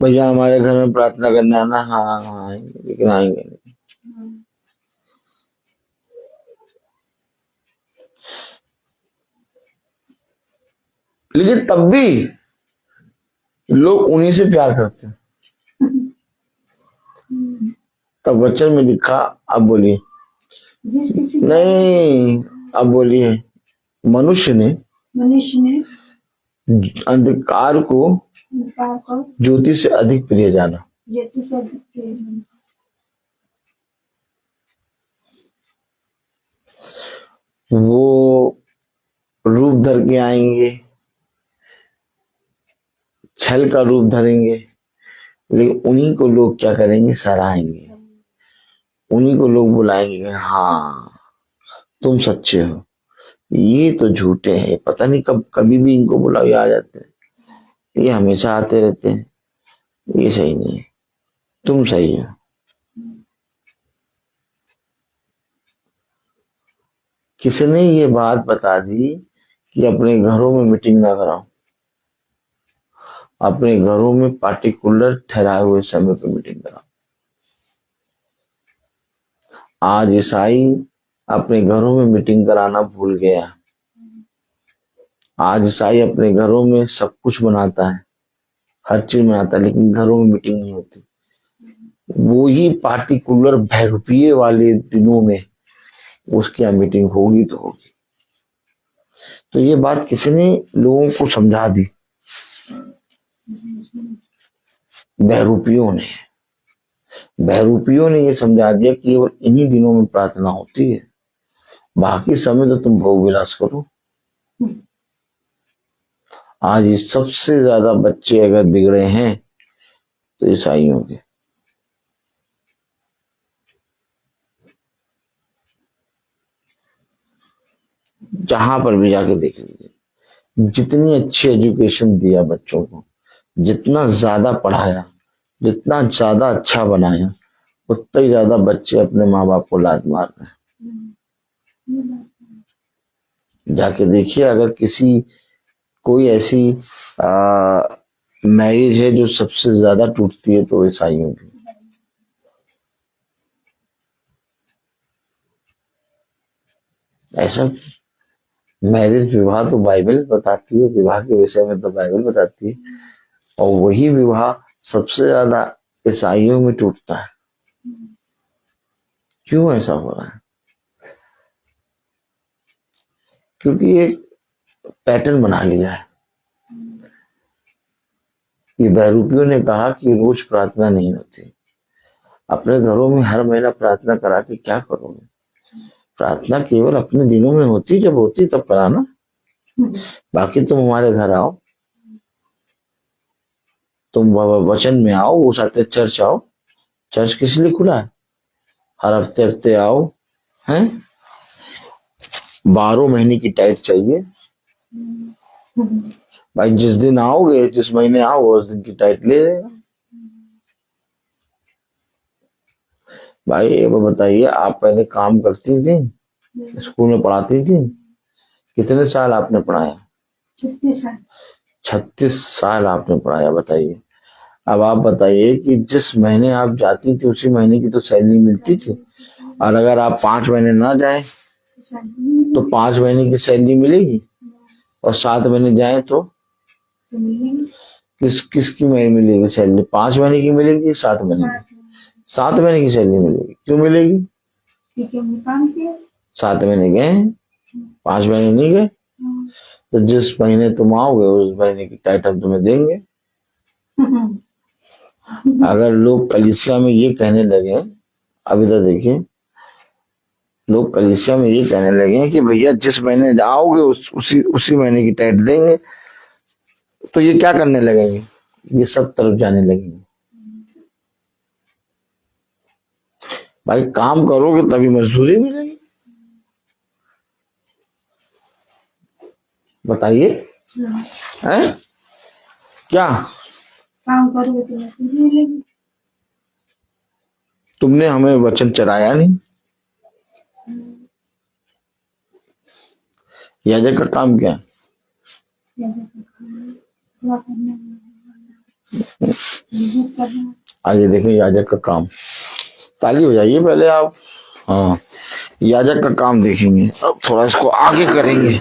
भैया हमारे घर में प्रार्थना करना है ना। हाँ हाँ आएंगे, लेकिन आएंगे नहीं। लेकिन तब भी लोग उन्हीं से प्यार करते हैं। तब वचन में लिखा, अब बोलिए। नहीं, अब बोलिए। मनुष्य ने अंधकार को ज्योति से अधिक प्रिय जाना। वो रूप धर के आएंगे, छल का रूप धरेंगे, लेकिन उन्हीं को लोग क्या करेंगे? सराहेंगे। उन्हीं को लोग बुलाएंगे, हाँ तुम सच्चे हो, ये तो झूठे हैं, पता नहीं कभी भी इनको बुलाओ आ जाते हैं, ये हमेशा आते रहते हैं, ये सही नहीं है, तुम सही हो। किसने ये बात बता दी कि अपने घरों में मीटिंग ना कराओ? अपने घरों में पार्टिकुलर ठहराए हुए समय पर मीटिंग कराओ। आज ईसाई अपने घरों में मीटिंग कराना भूल गया। आज ईसाई अपने घरों में सब कुछ बनाता है, हर चीज बनाता है, लेकिन घरों में मीटिंग नहीं होती। वो ही पार्टिकुलर बहरूपिये वाले दिनों में उसकी यहाँ मीटिंग होगी तो होगी। तो ये बात किसने लोगों को समझा दी? बहरूपियों ने। बहरूपियों ने ये समझा दिया कि केवल इन्हीं दिनों में प्रार्थना होती है, बाकी समय तो तुम भोग विलास करो। आज ये सबसे ज्यादा बच्चे अगर बिगड़े हैं तो ईसाइयों के। जहां पर भी जाके देख लीजिए, जितनी अच्छी एजुकेशन दिया बच्चों को, जितना ज्यादा पढ़ाया, जितना ज्यादा अच्छा बनाया, उतना ही ज्यादा बच्चे अपने माँ बाप को लात मार रहे हैं। जाके देखिए, अगर किसी कोई ऐसी मैरिज है जो सबसे ज्यादा टूटती है तो ईसाइयों की। ऐसा मैरिज विवाह तो बाइबल बताती है, विवाह के विषय में तो बाइबल बताती है, और वही विवाह सबसे ज्यादा ईसाइयों में टूटता है। क्यों ऐसा हो रहा है? क्योंकि एक पैटर्न बना लिया है। ये बहरूपियों ने कहा कि रोज प्रार्थना नहीं होती। अपने घरों में हर महीना प्रार्थना करा के क्या करोगे? प्रार्थना केवल अपने दिनों में होती, जब होती तब कराना। बाकी तुम हमारे घर आओ, तुम वचन में आओ, वो साथ चर्च आओ। चर्च किस लिए खुला है? हर हफ्ते हफ्ते आओ, हैं? 12 महीने की टाइट चाहिए भाई। जिस दिन आओगे, जिस महीने आओगे, उस दिन की टाइट ले लेगा भाई। एक बार बताइए, आप पहले काम करती थी, स्कूल में पढ़ाती थी, कितने साल आपने पढ़ाया? 36 साल। 36 साल आपने पढ़ाया, बताइए। अब आप बताइए कि जिस महीने आप जाती थी उसी महीने की तो सैलरी मिलती थी, और अगर आप 5 महीने ना जाए तो 5 महीने की सैलरी मिलेगी, और 7 महीने जाए तो किसकी महीने मिलेगी सैलरी? 5 महीने की मिलेगी, 7 महीने की? 7 महीने की सैलरी मिलेगी। क्यों मिलेगी? 7 महीने गए, 5 महीने नहीं गए, तो जिस महीने तुम आओगे उस महीने की टाइट हम तुम्हें देंगे। अगर लोग कलीसिया में ये कहने लगे, अभी तो देखिए, लोग कलीसिया में ये कहने लगे कि भैया जिस महीने आओगे उसी महीने की टाइट देंगे, तो ये क्या करने लगेंगे? ये सब तरफ जाने लगेंगे। भाई काम करोगे तभी मजदूरी मिलेगी। बताइए, हैं? क्या काम करोगे तो मजदूरी मिलेगी। तुमने हमें वचन चराया नहीं। याजक का काम क्या है? आगे देखें याजक का काम। ताली बजाइए पहले आप। हाँ, याजक का काम देखेंगे। अब थोड़ा इसको आगे करेंगे,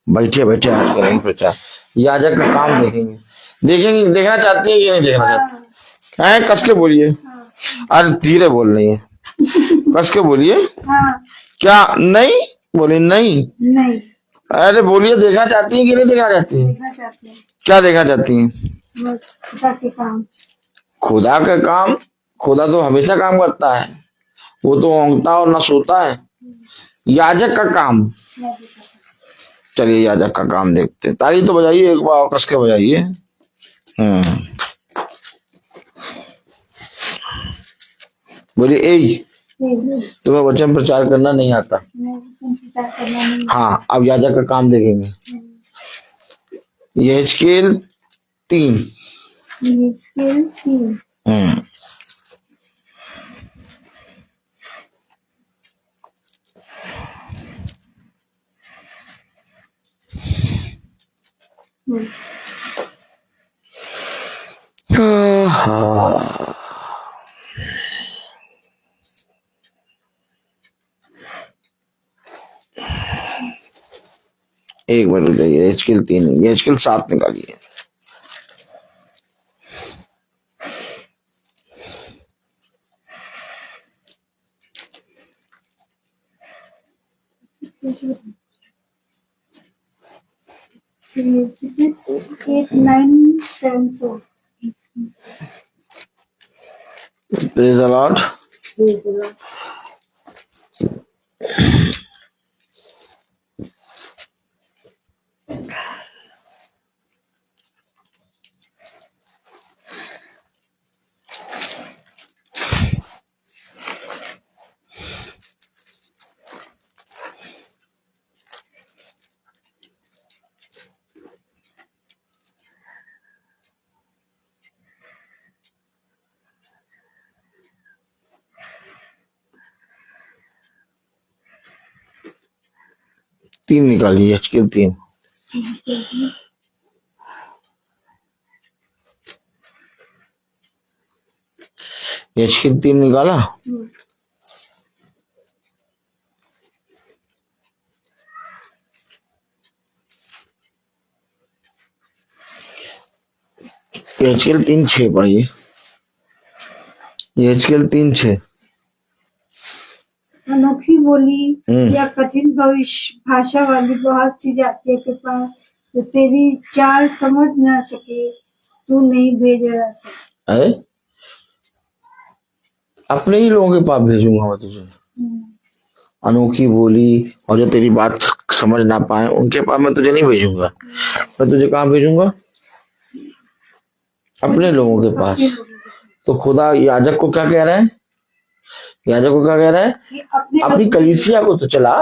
बैठे बैठे आज करेंगे प्रचार। याजक का काम देखेंगे। देखना चाहती है कि नहीं देखना चाहती है? कस के बोलिए। अरे धीरे बोल रही है, कस के बोलिए। क्या नहीं बोली? नहीं। अरे बोलिए, देखना चाहती है कि नहीं देखना चाहती है? देखना चाहती है। क्या देखना चाहती है? खुदा के काम। खुदा का काम? खुदा तो हमेशा काम करता है, वो तो ऊँघता और न सोता है। याजक का काम, चलिए याजक का काम देखते हैं। ताली तो बजाइए एक बार, कस के बजाइए। बोलिए, ए तुम्हें वचन प्रचार करना नहीं आता? हाँ, अब याजक का काम देखेंगे। यहेजकेल 3। एक बार रुक जाइए, यहेजकेल 3, यहेजकेल 7 निकालिए। Praise the Lord. Praise the Lord. तीन निकालिए, यशकेल 3। यशकेल 3 निकाला। यशकेल 3:6 पढ़िए। यशकेल 3:6। अनोखी बोली या कठिन भविष्य भाषा वाली बहुत सी जातियों के पास जो तेरी चाल समझ न सके तू नहीं भेजा जाता। अरे अपने ही लोगों के पास भेजूंगा मैं तुझे। अनोखी बोली और जो तेरी बात समझ ना पाए उनके पास मैं तुझे नहीं भेजूंगा। मैं तुझे कहाँ भेजूंगा? अपने लोगों के पास। तो खुदा याजक को क्या कह रहा है? याजक को क्या कह रहा है? अपनी कलीसिया को तो चला।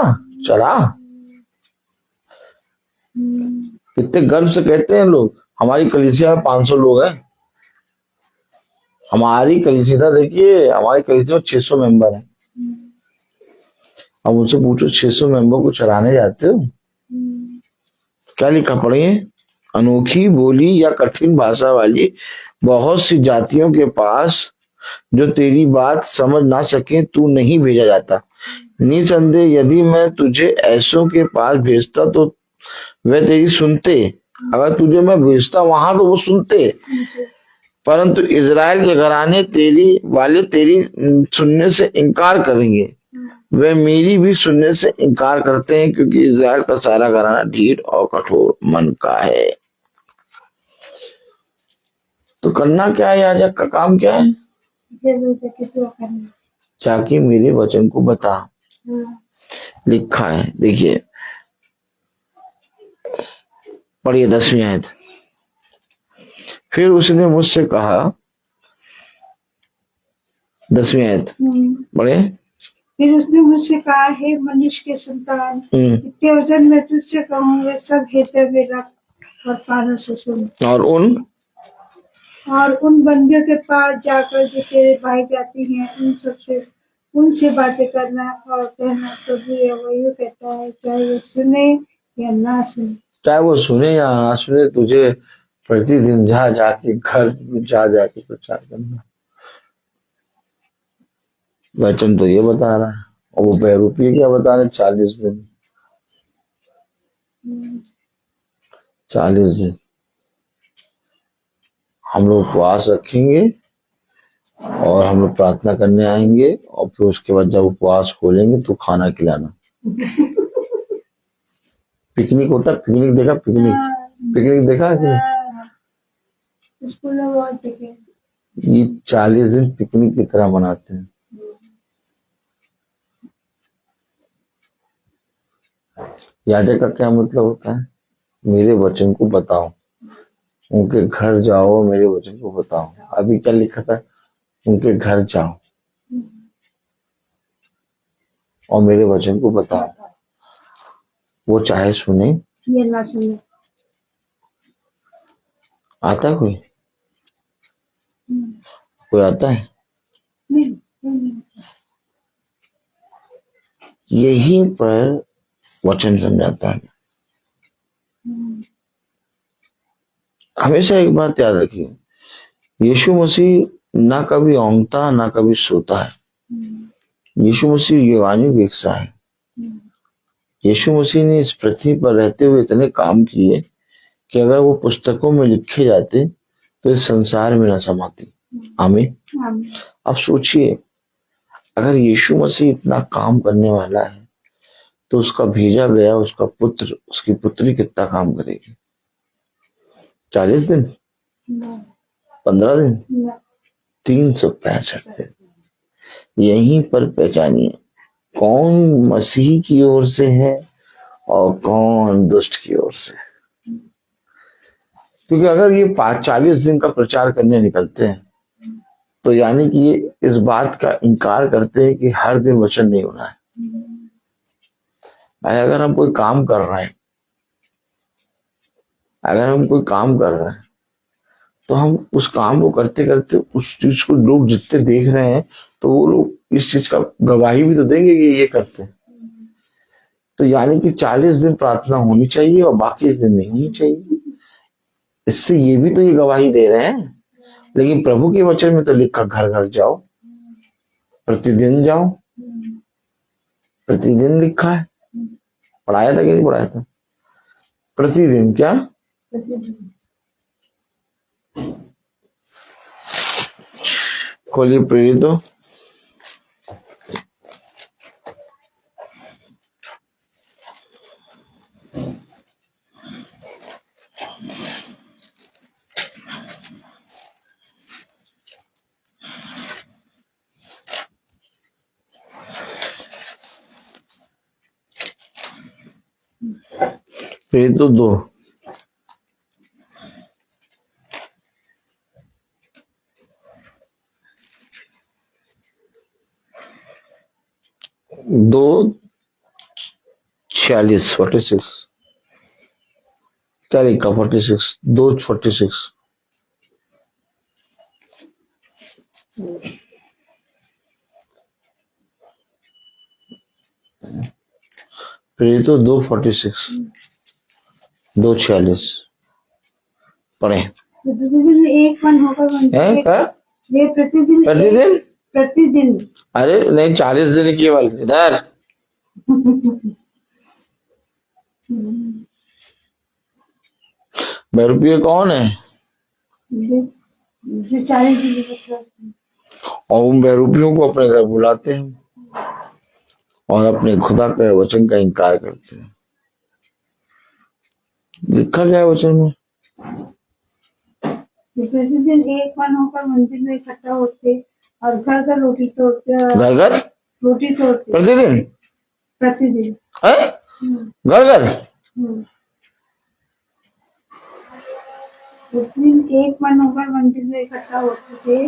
कितने गर्व से कहते हैं लोग, हमारी कलीसिया में 500 लोग हैं। हमारी कलीसिया देखिए, हमारी कलीसिया में 600 मेंबर हैं। अब उनसे पूछो 600 मेंबर को चलाने जाते हो? क्या लिखा पढ़िए। अनोखी बोली या कठिन भाषा वाली बहुत सी जातियों के पास जो तेरी बात समझ ना सके तू नहीं भेजा जाता। निसंदेह यदि मैं तुझे ऐसों के पास भेजता तो वे तेरी सुनते। अगर तुझे मैं भेजता वहां तो वो सुनते, परंतु इजराइल के घराने तेरी सुनने से इनकार करेंगे। वे मेरी भी सुनने से इनकार करते हैं क्योंकि इजराइल का सारा घराना ढीठ और कठोर मन का है। तो करना क्या है? याजक का काम क्या है? जाके मेरे वचन को बता। लिखा है, देखिए पढ़िए 10वीं आयत। फिर उसने मुझसे कहा, 10वीं आयत पढ़े। फिर उसने मुझसे कहा, हे मनुष्य के संतान, इतने वचन मैं तुझसे कहूँ वे सब हृदय में रख और कानों से सुन। और उन बंदियों के पास जाकर जो तेरे भाई जाती हैं उनसे बातें करना और कहना, प्रभु यहोवा कहता है, चाहे वो सुने या ना सुने। चाहे वो सुने या ना सुने, तुझे प्रतिदिन जाके घर जाके प्रचार करना। वचन तो ये बता रहा है, और वो बहरूपी क्या बता रहे? 40 दिन 40 दिन हम लोग उपवास रखेंगे और हम लोग प्रार्थना करने आएंगे, और फिर उसके बाद जब उपवास खोलेंगे तो खाना खिलाना। पिकनिक होता है, पिकनिक देखा? पिकनिक देखा है? ये 40 दिन पिकनिक की तरह मनाते हैं। याजक का क्या मतलब होता है? मेरे वचन को बताओ, उनके घर जाओ, मेरे वचन को बताओ। अभी क्या लिखा था? उनके घर जाओ और मेरे वचन को बताओ। वो चाहे सुने या ना सुने। आता कोई आता है? यहीं पर वचन समझाता है। हमेशा एक बात याद रखिए, यीशु मसीह ना कभी औंगता ना कभी सोता है। यीशु मसीह युगानुग है। यीशु मसीह ने इस पृथ्वी पर रहते हुए इतने काम किए कि अगर वो पुस्तकों में लिखे जाते तो इस संसार में न समाते। आमीन। अब सोचिए, अगर यीशु मसीह इतना काम करने वाला है तो उसका भेजा गया उसका पुत्र, उसकी पुत्री कितना काम करेगी? 40 दिन 15 दिन 365 दिन। यहीं पर पहचानिए कौन मसीह की ओर से है और कौन दुष्ट की ओर से। क्योंकि अगर ये 40 दिन का प्रचार करने निकलते हैं तो यानी कि ये इस बात का इनकार करते हैं कि हर दिन वचन नहीं होना है। भाई अगर हम कोई काम कर रहे हैं, अगर हम कोई काम कर रहे हैं तो हम उस काम को करते करते उस चीज को लोग जितने देख रहे हैं तो वो लोग इस चीज का गवाही भी तो देंगे कि ये करते हैं। तो यानी कि 40 दिन प्रार्थना होनी चाहिए और बाकी दिन नहीं होनी चाहिए। इससे ये भी तो ये गवाही दे रहे हैं। लेकिन प्रभु के वचन में तो लिखा घर घर जाओ, प्रतिदिन जाओ, प्रतिदिन लिखा है। पढ़ाया था कि नहीं पढ़ाया था? प्रतिदिन क्या? खोलिए प्रेरितों प्रेरितों 2 2:46 46 क्या लिखा? 46 2:46 प्रेरितों 2:46 2:46 पढ़े। प्रतिदिन एक मन होकर ये प्रतिदिन प्रतिदिन प्रतिदिन। अरे नहीं, 40 दिन केवल। इधर बहरूपी कौन है? जो 40 दिन और उन बहरूपियों को अपने घर बुलाते हैं और अपने खुदा के वचन का इनकार करते हैं। लिखा गया है वचन में, प्रतिदिन एक मन होकर मंदिर में इकट्ठा होते और घर घर रोटी तोड़ते। घर घर रोटी तोड़ते प्रतिदिन प्रतिदिन है? घर घर उस दिन एक मन होकर मंदिर में इकट्ठा होते थे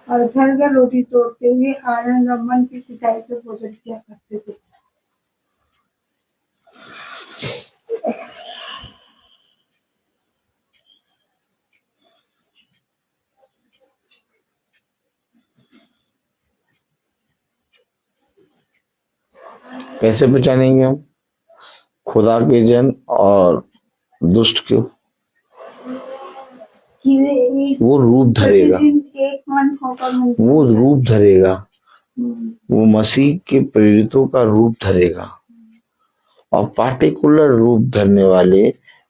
और घर घर रोटी तोड़ते हुए आनंद और मन की सिकाई से भोजन किया करते थे। कैसे पहचानेंगे हम खुदा के जन और दुष्ट के? वो रूप धरेगा, एक मन होकर वो रूप धरेगा, वो मसीह के प्रेरितों का रूप धरेगा। और पार्टिकुलर रूप धरने वाले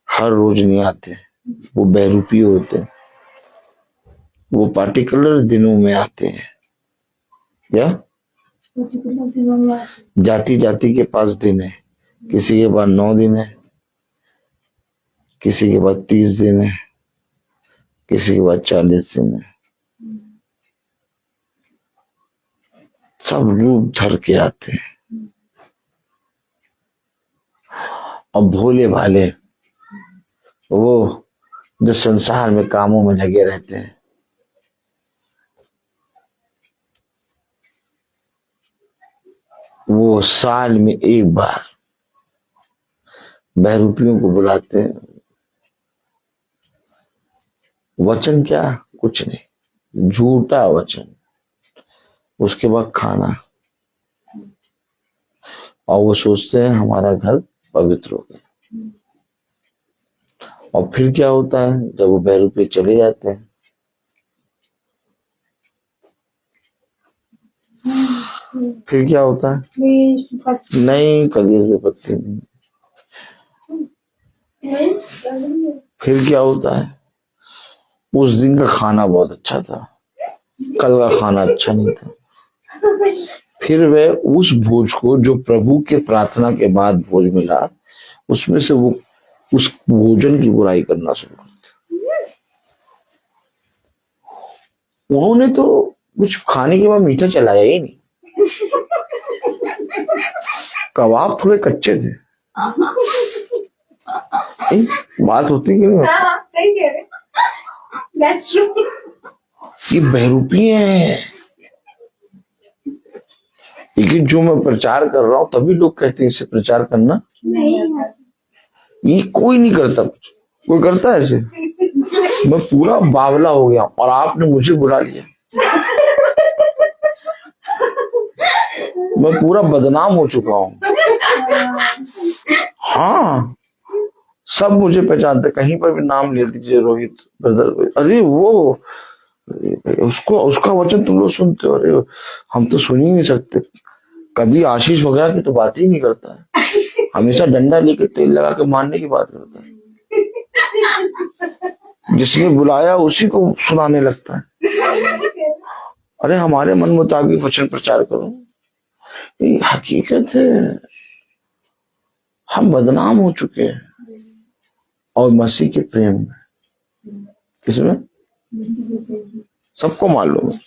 हर रोज नहीं आते, वो बहरूपी होते हैं, वो पार्टिकुलर दिनों में आते हैं। या जाति जाति के पास दिन है, किसी के पास 9 दिन है, किसी के पास 30 दिन है, किसी के पास 40 दिन है। सब रूप धर के आते हैं। और भोले भाले वो जो संसार में कामों में लगे रहते हैं, वो साल में एक बार बहरूपियों को बुलाते हैं। वचन क्या? कुछ नहीं, झूठा वचन। उसके बाद खाना, और वो सोचते हैं हमारा घर पवित्र हो गया। और फिर क्या होता है जब वो बहरूपी चले जाते हैं? फिर क्या होता है? नहीं, कलेश में पत्ती नहीं। फिर क्या होता है? उस दिन का खाना बहुत अच्छा था, कल का खाना अच्छा नहीं था। फिर वे उस भोज को, जो प्रभु के प्रार्थना के बाद भोज मिला, उसमें से वो उस भोजन की बुराई करना शुरू करते। उन्होंने तो कुछ खाने के बाद मीठा चलाया ही नहीं। कबाब थोड़े कच्चे थे। बात होती क्यों नहीं? हाँ सही कह रहे, दैट्स ट्रू। ये बहरूपी है, लेकिन जो मैं प्रचार कर रहा हूं तभी लोग कहते हैं इसे प्रचार करना नहीं ये कोई नहीं करता। कोई करता है ऐसे? मैं पूरा बावला हो गया और आपने मुझे बुला लिया। मैं पूरा बदनाम हो चुका हूँ। हाँ, सब मुझे पहचानते, कहीं पर भी नाम ले दीजिए रोहित ब्रदर, अरे वो उसको उसका वचन तुम लोग सुनते हो, अरे हम तो सुन ही नहीं सकते। कभी आशीष वगैरह की तो बात ही नहीं करता है, हमेशा डंडा लेके तेल लगा के मारने की बात करता है। जिसने बुलाया उसी को सुनाने लगता है। अरे हमारे मन मुताबिक वचन प्रचार करो, ये हकीकत है। हम बदनाम हो चुके हैं और मसीह के प्रेम में, किसमें? सबको मालूम है,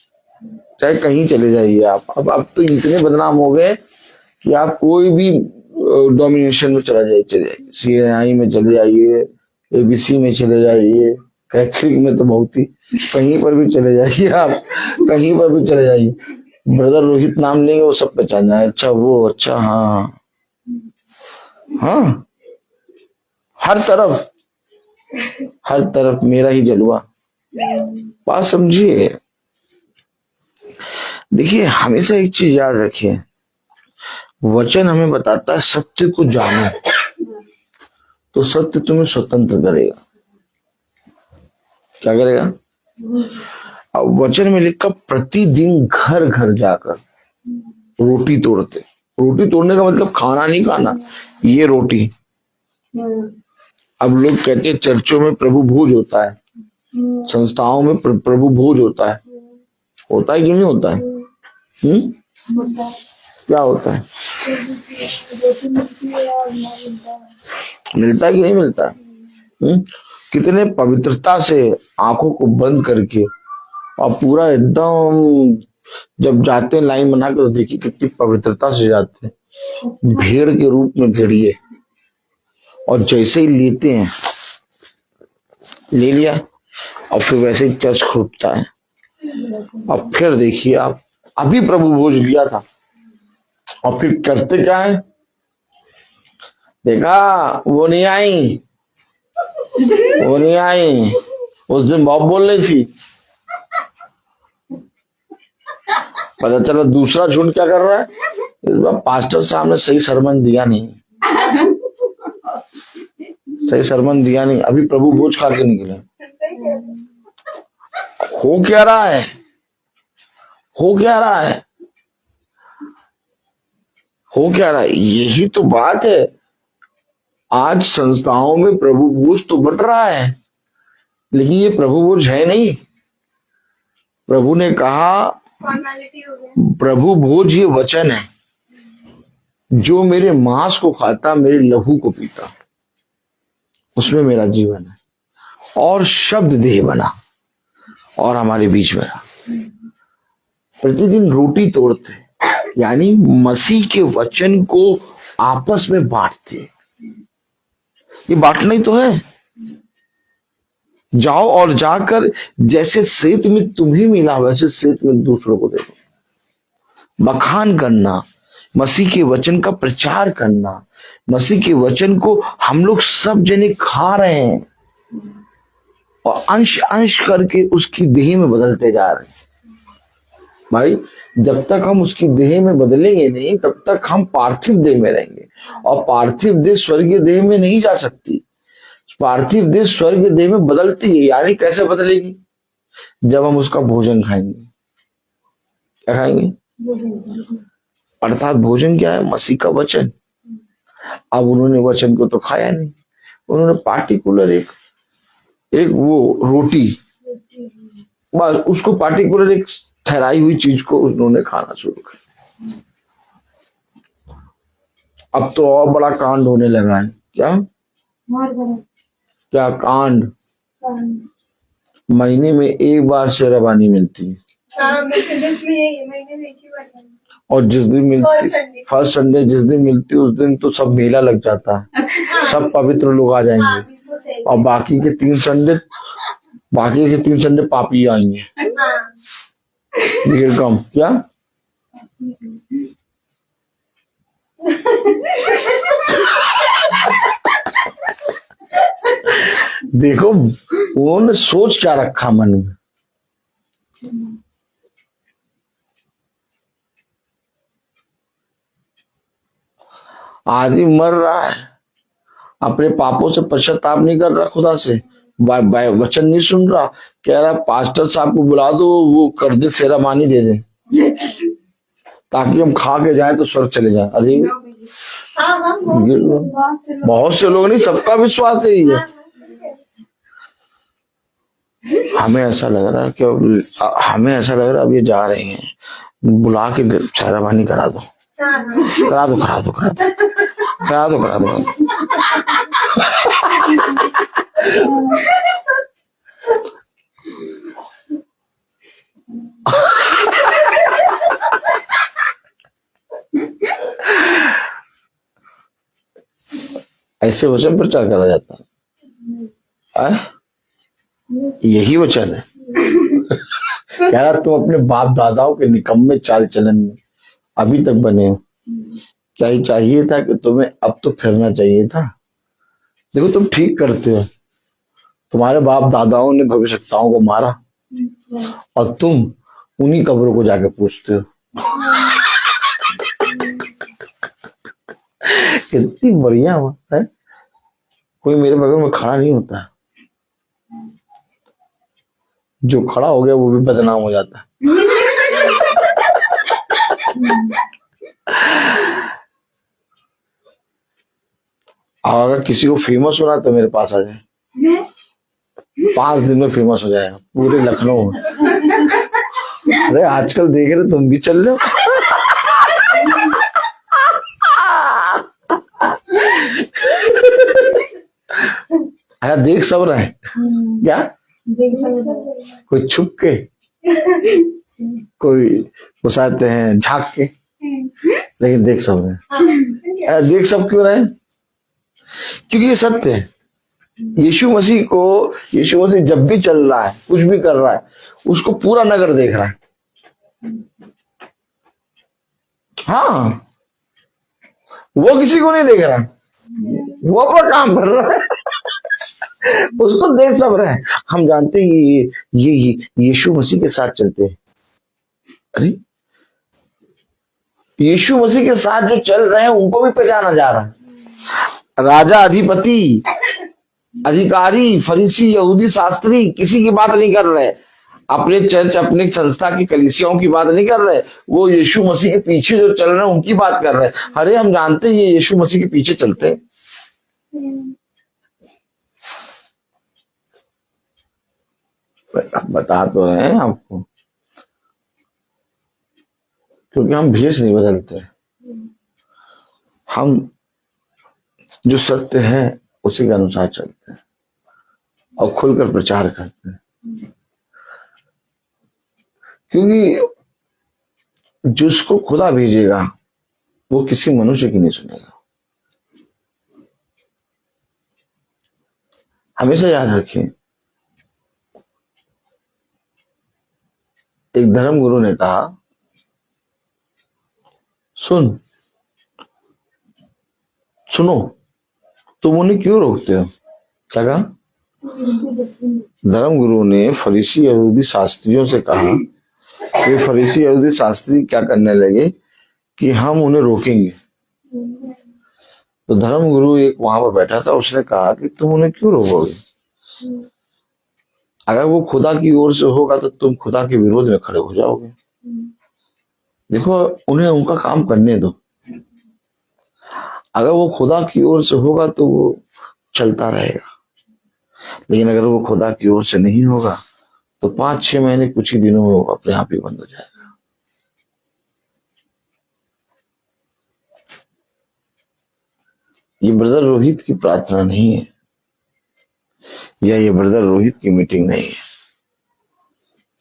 चाहे कहीं चले जाइए आप। अब तो इतने बदनाम हो गए कि आप कोई भी डोमिनेशन में चले जाइए, CNI में चले जाइए, ABC में चले जाइए, कैथलिक में तो बहुत ही, कहीं पर भी चले जाइए आप, कहीं पर भी चले जाइए, ब्रदर रोहित नाम लेंगे वो सब पहचान जाए। अच्छा वो, अच्छा हाँ हाँ, हर तरफ मेरा ही जलवा। बात समझिए। देखिए हमेशा एक चीज याद रखिए, वचन हमें बताता है सत्य को जानो तो सत्य तुम्हें स्वतंत्र करेगा। क्या करेगा? अब वचन में लिखा प्रतिदिन घर घर जाकर रोटी तोड़ते। रोटी तोड़ने का मतलब खाना नहीं खाना, ये रोटी। अब लोग कहते हैं चर्चों में प्रभु भोज होता है, संस्थाओं में प्रभु भोज होता है कि नहीं होता है? क्या होता है? मिलता है कि नहीं मिलता? कितने पवित्रता से आंखों को बंद करके और पूरा एकदम, जब जाते हैं लाइन बना कर तो देखिए कितनी पवित्रता से जाते हैं, भेड़ के रूप में भेड़िए, और जैसे ही लेते हैं, ले लिया और फिर वैसे ही चर्च खुलता है। अब फिर देखिए आप, अभी प्रभु भोज लिया था और फिर करते क्या है? देखा वो नहीं आई, वो नहीं आई, उस दिन बहुत बोल रही थी, पता चला दूसरा झुंड क्या कर रहा है, इस बार पास्टर साहब ने सही सरमन दिया नहीं, सही सरमन दिया नहीं, अभी प्रभु भोज खा के निकले। हो क्या रहा है? हो क्या रहा है? हो क्या रहा है? यही तो बात है। आज संस्थाओं में प्रभु भोज तो बट रहा है, लेकिन ये प्रभु भोज है नहीं। प्रभु ने कहा प्रभु भोज ये वचन है, जो मेरे मांस को खाता मेरे लहू को पीता, उसमें मेरा जीवन है। और शब्द देह बना और हमारे बीच में रहा। प्रतिदिन रोटी तोड़ते, यानी मसीह के वचन को आपस में बांटते। ये बांटना ही तो है। जाओ और जाकर जैसे सेत में तुम्हें मिला वैसे सेत में दूसरों को दे दो। बखान करना, मसीह के वचन का प्रचार करना, मसीह के वचन को हम लोग सब जने खा रहे हैं और अंश अंश करके उसकी देह में बदलते जा रहे हैं। भाई जब तक हम उसकी देह में बदलेंगे नहीं, तब तक हम पार्थिव देह में रहेंगे, और पार्थिव देह स्वर्गीय देह में नहीं जा सकती। पार्थिव देह स्वर्गीय देह में बदलती है। यानी कैसे बदलेगी? जब हम उसका भोजन खाएंगे। क्या खाएंगे? अर्थात भोजन क्या है? मसीह का वचन। अब उन्होंने वचन को तो खाया नहीं, उन्होंने पार्टिकुलर एक वो रोटी, बस उसको पार्टिकुलर एक ठहराई हुई चीज को उन्होंने खाना शुरू कर। अब तो और बड़ा कांड होने लगा है। क्या कांड? महीने में एक बार शेरवानी मिलती है। और जिस दिन मिलती फर्स्ट संडे जिस दिन मिलती उस दिन तो सब मेला लग जाता है, सब पवित्र लोग आ जाएंगे, और बाकी के 3 संडे पापी आएंगे। भीड़ कम क्या? देखो उन्होंने सोच क्या रखा मन में। आदमी मर रहा है, अपने पापों से पश्चाताप नहीं कर रहा, खुदा से वचन नहीं सुन रहा, कह रहा पास्टर साहब को बुला दो, वो कर दे सेरामानी दे दे ताकि हम खा के जाए तो स्वर्ग चले जाए। अरे बहुत से लोग नहीं, सबका विश्वास यही है। हमें ऐसा लग रहा है कि अब ये जा रहे हैं, बुला के सेरामानी करा दो। ऐसे वचन प्रचार करा जाता है। यही वचन है। कह रहा तुम अपने बाप दादाओं के निकम्मे चाल चलन में अभी तक बने हो। क्या ही चाहिए था कि तुम्हें अब तो फिरना चाहिए था। देखो तुम ठीक करते हो, तुम्हारे बाप दादाओं ने भविष्यवक्ताओं को मारा और तुम उन्हीं कब्रों को जाके पूछते हो। कितनी बढ़िया बात है। कोई मेरे बगल में खड़ा नहीं होता, जो खड़ा हो गया वो भी बदनाम हो जाता है। और अगर किसी को फेमस होना तो मेरे पास आ जाए, 5 दिन में फेमस हो जाएगा पूरे लखनऊ में। अरे आजकल देख रहे तुम भी चल रहे हो। अरे देख सब रहे हैं क्या, कोई छुप के, कोई घुसाते हैं झांक के, लेकिन देख सब रहे हैं। देख सब क्यों रहे हैं? क्योंकि ये सत्य है। यीशु मसीह जब भी चल रहा है, कुछ भी कर रहा है, उसको पूरा नगर देख रहा है। हाँ, वो किसी को नहीं देख रहा, वो अपना काम कर रहा है। उसको देख सब रहे हैं। हम जानते हैं ये यीशु मसीह के साथ चलते हैं। अरे यीशु मसीह के साथ जो चल रहे हैं उनको भी पहचाना जा रहा है। राजा, अधिपति, अधिकारी, फरीसी, यहूदी, शास्त्री किसी की बात नहीं कर रहे, अपने चर्च, अपने संस्था की कलीसियाओं की बात नहीं कर रहे, वो यीशु मसीह के पीछे जो चल रहे हैं उनकी बात कर रहे हैं। अरे हम जानते हैं ये यीशु मसीह के पीछे चलते हैं। बता तो रहे हैं आपको, क्योंकि हम भेष नहीं बदलते, हम जो सत्य है उसी के अनुसार चलते हैं और खुलकर प्रचार करते हैं। क्योंकि जिसको खुदा भेजेगा वो किसी मनुष्य की नहीं सुनेगा। हमेशा याद रखिए, एक धर्म गुरु ने कहा, सुनो तुम उन्हें क्यों रोकते हो? क्या कहा? धर्म गुरु ने फरीसी यहूदी शास्त्रियों से कहा, वे फरीसी यहूदी शास्त्री क्या करने लगे कि हम उन्हें रोकेंगे। तो धर्म गुरु एक वहां पर बैठा था, उसने कहा कि तुम उन्हें क्यों रोकोगे? अगर वो खुदा की ओर से होगा तो तुम खुदा के विरोध में खड़े हो जाओगे। देखो उन्हें उनका काम करने दो। अगर वो खुदा की ओर से होगा तो वो चलता रहेगा, लेकिन अगर वो खुदा की ओर से नहीं होगा तो 5-6 महीने, कुछ ही दिनों में वो अपने आप ही बंद हो जाएगा। ये ब्रदर रोहित की प्रार्थना नहीं है, या ये ब्रदर रोहित की मीटिंग नहीं है।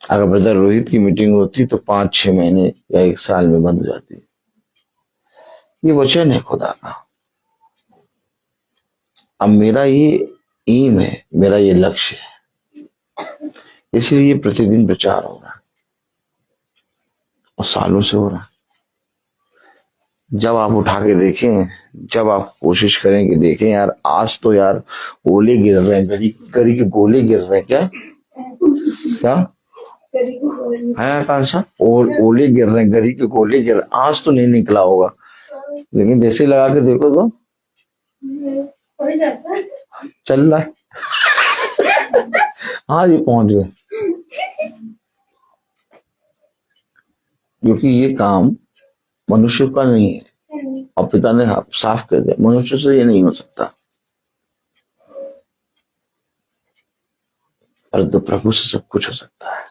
अगर ब्रदर रोहित की मीटिंग होती तो 5-6 महीने या 1 साल में बंद हो जाती। ये वचन है खुदा का। अब मेरा ये एम है, मेरा ये लक्ष्य है, इसलिए ये प्रतिदिन प्रचार हो रहा है और सालों से हो रहा है। जब आप उठा के देखें, जब आप कोशिश करें कि देखें यार, आज तो यार ओले गिर रहे हैं, गरी के गोले गिर रहे हैं। क्या क्या है कांसा? ओले गिर रहे हैं, गरी के गोले गिर रहे हैं। आज तो नहीं निकला होगा, लेकिन जैसे लगा के देखो तो चल रहा है। हाँ ये पहुंच गए, क्योंकि ये काम मनुष्य का नहीं है और पिता ने साफ कर दिया मनुष्य से ये नहीं हो सकता, परंतु प्रभु से सब कुछ हो सकता है।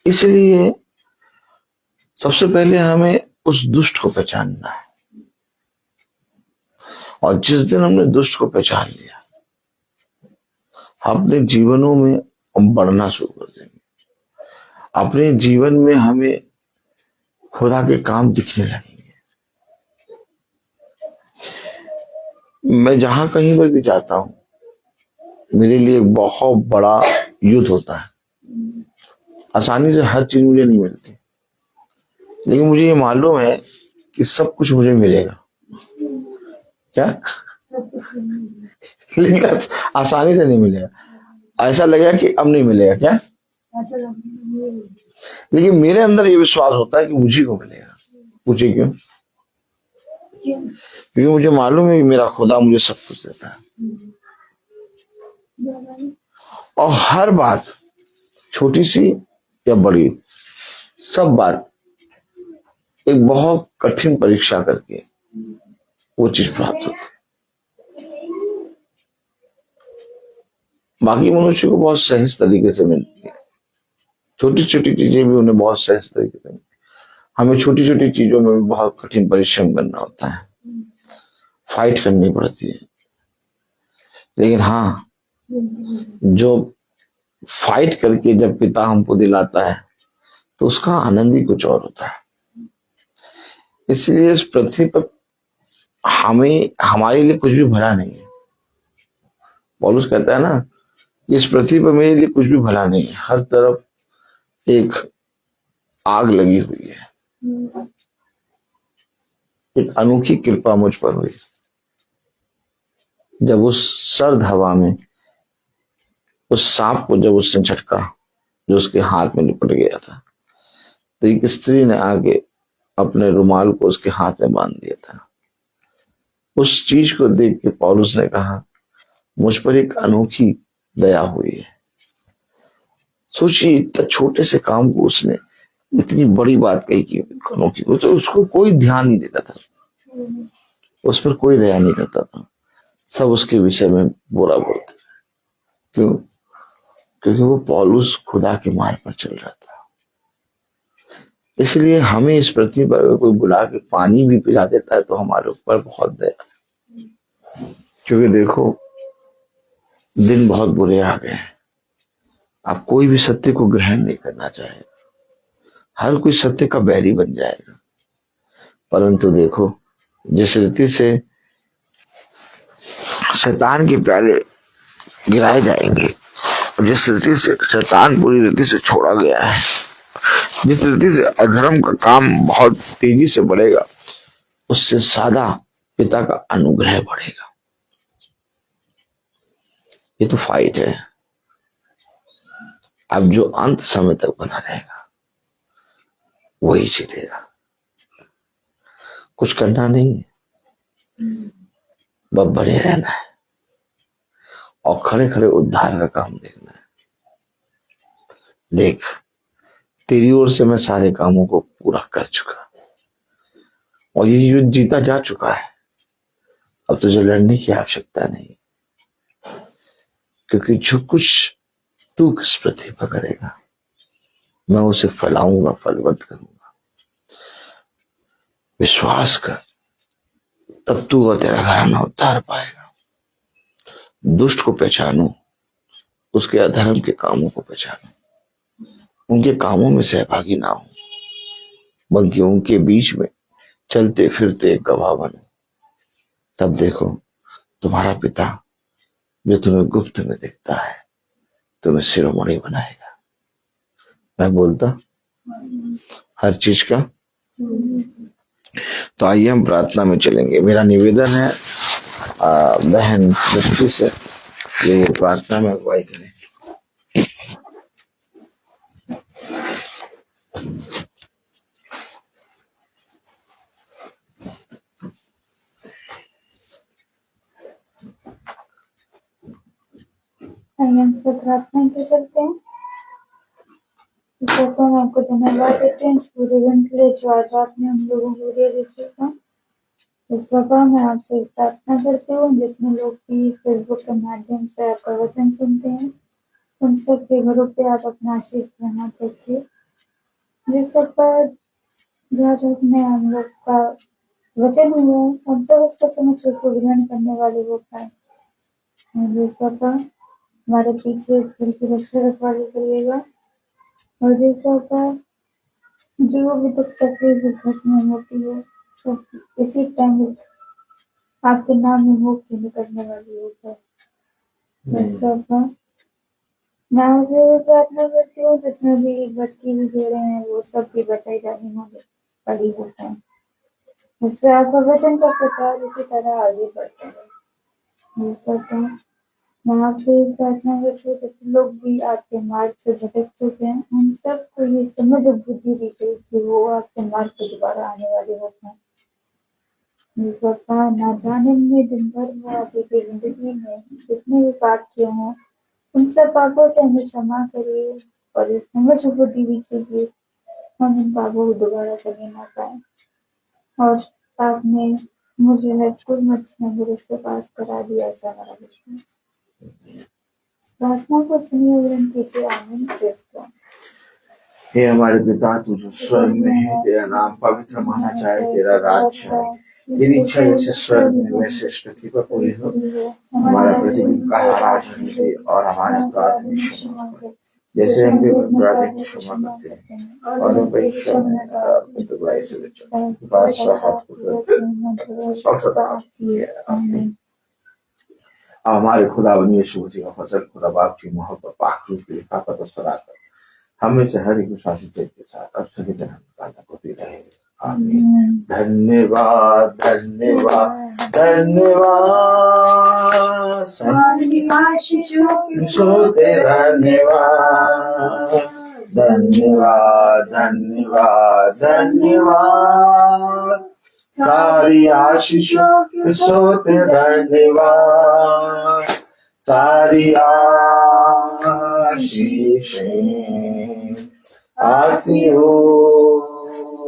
इसलिए सबसे पहले हमें उस दुष्ट को पहचानना है, और जिस दिन हमने दुष्ट को पहचान लिया, अपने जीवनों में हम बढ़ना शुरू कर देंगे। अपने जीवन में हमें खुदा के काम दिखने लगेंगे। मैं जहां कहीं पर भी जाता हूं, मेरे लिए एक बहुत बड़ा युद्ध होता है। आसानी से हर चीज मुझे नहीं मिलती, लेकिन मुझे ये मालूम है कि सब कुछ मुझे मिलेगा। क्या? लेकिन आसानी से नहीं मिलेगा। ऐसा लगेगा कि अब नहीं मिलेगा। क्या? लेकिन मेरे अंदर ये विश्वास होता है कि मुझे को मिलेगा। पूछे क्यों? क्योंकि मुझे मालूम है कि मेरा खुदा मुझे सब कुछ देता है, और हर बात, छोटी सी या बड़ी, सब बात एक बहुत कठिन परीक्षा करके वो चीज प्राप्त होती है। बाकी मनुष्य को बहुत सहज तरीके से मिलती है, छोटी छोटी चीजें भी उन्हें बहुत सहज तरीके से। हमें छोटी छोटी चीजों में भी बहुत कठिन परिश्रम करना होता है, फाइट करनी पड़ती है। लेकिन हाँ, जो फाइट करके जब पिता हमको दिलाता है तो उसका आनंद ही कुछ और होता है। इसलिए इस पृथ्वी पर हमें, हमारे लिए कुछ भी भला नहीं है। पौलुस कहता है ना, इस पृथ्वी पर मेरे लिए कुछ भी भला नहीं है, हर तरफ एक आग लगी हुई है। एक अनोखी कृपा मुझ पर हुई जब उस सर्द हवा में उस सांप को जब उसने झटका, जो उसके हाथ में लिपट गया था, तो एक स्त्री ने आके अपने रुमाल को उसके हाथ में बांध दिया था। उस चीज को देख के पौलुस ने कहा, मुझ पर एक अनोखी दया हुई है। सोचिए, इतना छोटे से काम को उसने इतनी बड़ी बात कही कि अनोखी, तो उसको कोई ध्यान नहीं देता था, उस पर कोई दया नहीं करता था, सब उसके विषय में बुरा बोलते। क्यों? क्योंकि वो पौलुस खुदा के मार्ग पर चल रहा था। इसलिए हमें इस पृथ्वी पर अगर कोई बुला के पानी भी पिला देता है तो हमारे ऊपर बहुत दया, क्योंकि देखो दिन बहुत बुरे आ गए हैं। आप कोई भी सत्य को ग्रहण नहीं करना चाहेगा, हर कोई सत्य का बैरी बन जाएगा। परंतु देखो, जिस रीति से शैतान के प्याले गिराए जाएंगे, जिस रीति से शैतान पूरी रीति से छोड़ा गया है, जिस रीति से अधर्म का काम बहुत तेजी से बढ़ेगा, उससे सादा पिता का अनुग्रह बढ़ेगा। ये तो फाइट है। अब जो अंत समय तक बना रहेगा वही जीतेगा। कुछ करना नहीं है, बस बने रहना है और खड़े खड़े उद्धार का काम देखना है। देख, तेरी ओर से मैं सारे कामों को पूरा कर चुका और ये युद्ध जीता जा चुका है। अब तुझे लड़ने की आवश्यकता नहीं, क्योंकि जो कुछ तू किस पृथ्वी पर करेगा मैं उसे फैलाऊंगा, फलवत करूंगा। विश्वास कर, तब तू और तेरा घराना उद्धार पाएगा। दुष्ट को पहचानो, उसके अधर्म के कामों को पहचानो। उनके कामों में सहभागी ना हो, बल्कि उनके बीच में चलते फिरते एक गवाह बनो। तब देखो तुम्हारा पिता जो तुम्हें गुप्त में दिखता है तुम्हें शिरोमणि बनाएगा। मैं बोलता हर चीज का। तो आइए हम प्रार्थना में चलेंगे। मेरा निवेदन है बहन दृष्टि से ये प्रार्थना में अगुवाई करें। आइए हम सब प्रार्थना के चलते हैं। ईश्वर को हम आपको धन्यवाद देते हैं इस पूरे दिन के लिए जो आज आपने हम लोगों को दिया। इस बाबा मैं आपसे प्रार्थना करती हूँ जितने लोग भी फेसबुक के माध्यम से आपका वचन सुनते हैं उन सब के घरों पे आप अपना आशीष बना रखिए। जिस पर आज आपने हम लोग का वचन हुआ हम सब उसको समझ कर ग्रहण करने वाले वो पाए। जिस पापा हमारे पीछे इस घर की रक्षा रखवाली करिएगा और जिस पापा जो भी दुख तकलीफ इस घर में होती है तो इसी टाइम आपके नाम में मुक्ति निकलने वाली होता है। मैं उसे प्रार्थना करती हूँ जितने भी बच्चे भी दे रहे हैं वो सब भी बचाई जाने वाले पड़ी होता है। जिससे आपका वचन का प्रचार इसी तरह आगे बढ़ता है। मैं आपसे प्रार्थना करती हूँ जितने लोग भी आपके मार्ग से भटक चुके हैं उन सबको ये समझ और बुद्धि दीजिए कि वो आपके मार्ग पे दोबारा आने वाले होते हैं। ना जाने में दिन भर में आपकी जिंदगी में जितने भी पाप किए हैं उन सब पापों से हमें क्षमा करिए और इस समझ और बुद्धि दीजिए हम इन पापों को दोबारा करने ना पाए। और आपने मुझे हाई स्कूल में मेरे से पास करा दिया ऐसा हमारा विश्वास। प्रार्थना को सुनिए ग्रहण कीजिए। आमीन। क्रिस्टो हे हमारे पिता तू जो स्वर्ग में है तेरा नाम पवित्र माना जाए, तेरा राज्य आए, तेरी इच्छा जैसे स्वर्ग में वैसे इस पृथ्वी पर पूरी हो। हमारा प्रतिदिन का आहार आज हमें दे और हमारे अपराध में क्षमा कर जैसे हम भी अपराधी को क्षमा करते हैं और हम परीक्षा में तो बुराई से बचाओ। बादशाह और सदा आमीन। अब हमारे खुदा बनिए यीशु का फजल खुदा बाप की मोहब्बत पाक रूह की लिफाफत और सलाह हमें से हर एक विश्वासी जन के साथ अब सभी दिन होती रहे। आमीन। धन्यवाद धन्यवाद धन्यवाद सोते धन्यवाद धन्यवाद धन्यवाद धन्यवाद सारी आशीषों के सोते धन्यवाद सारी आशीषें आती हो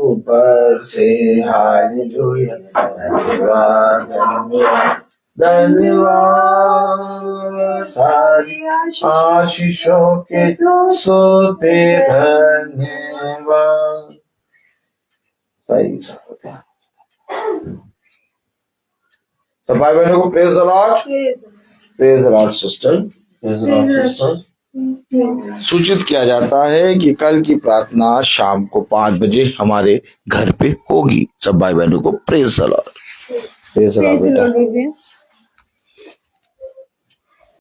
ऊपर से हालेलुया। धन्यवाद धन्यवाद धन्यवाद सारी आशीषों के सोते धन्यवाद। सही सब भाई बहनों को praise the Lord. Praise the Lord sister. Praise the Lord sister. सूचित किया जाता है कि कल की प्रार्थना शाम को 5 बजे हमारे घर पे होगी। सब भाई बहनों को praise the Lord. Praise the Lord बेटा।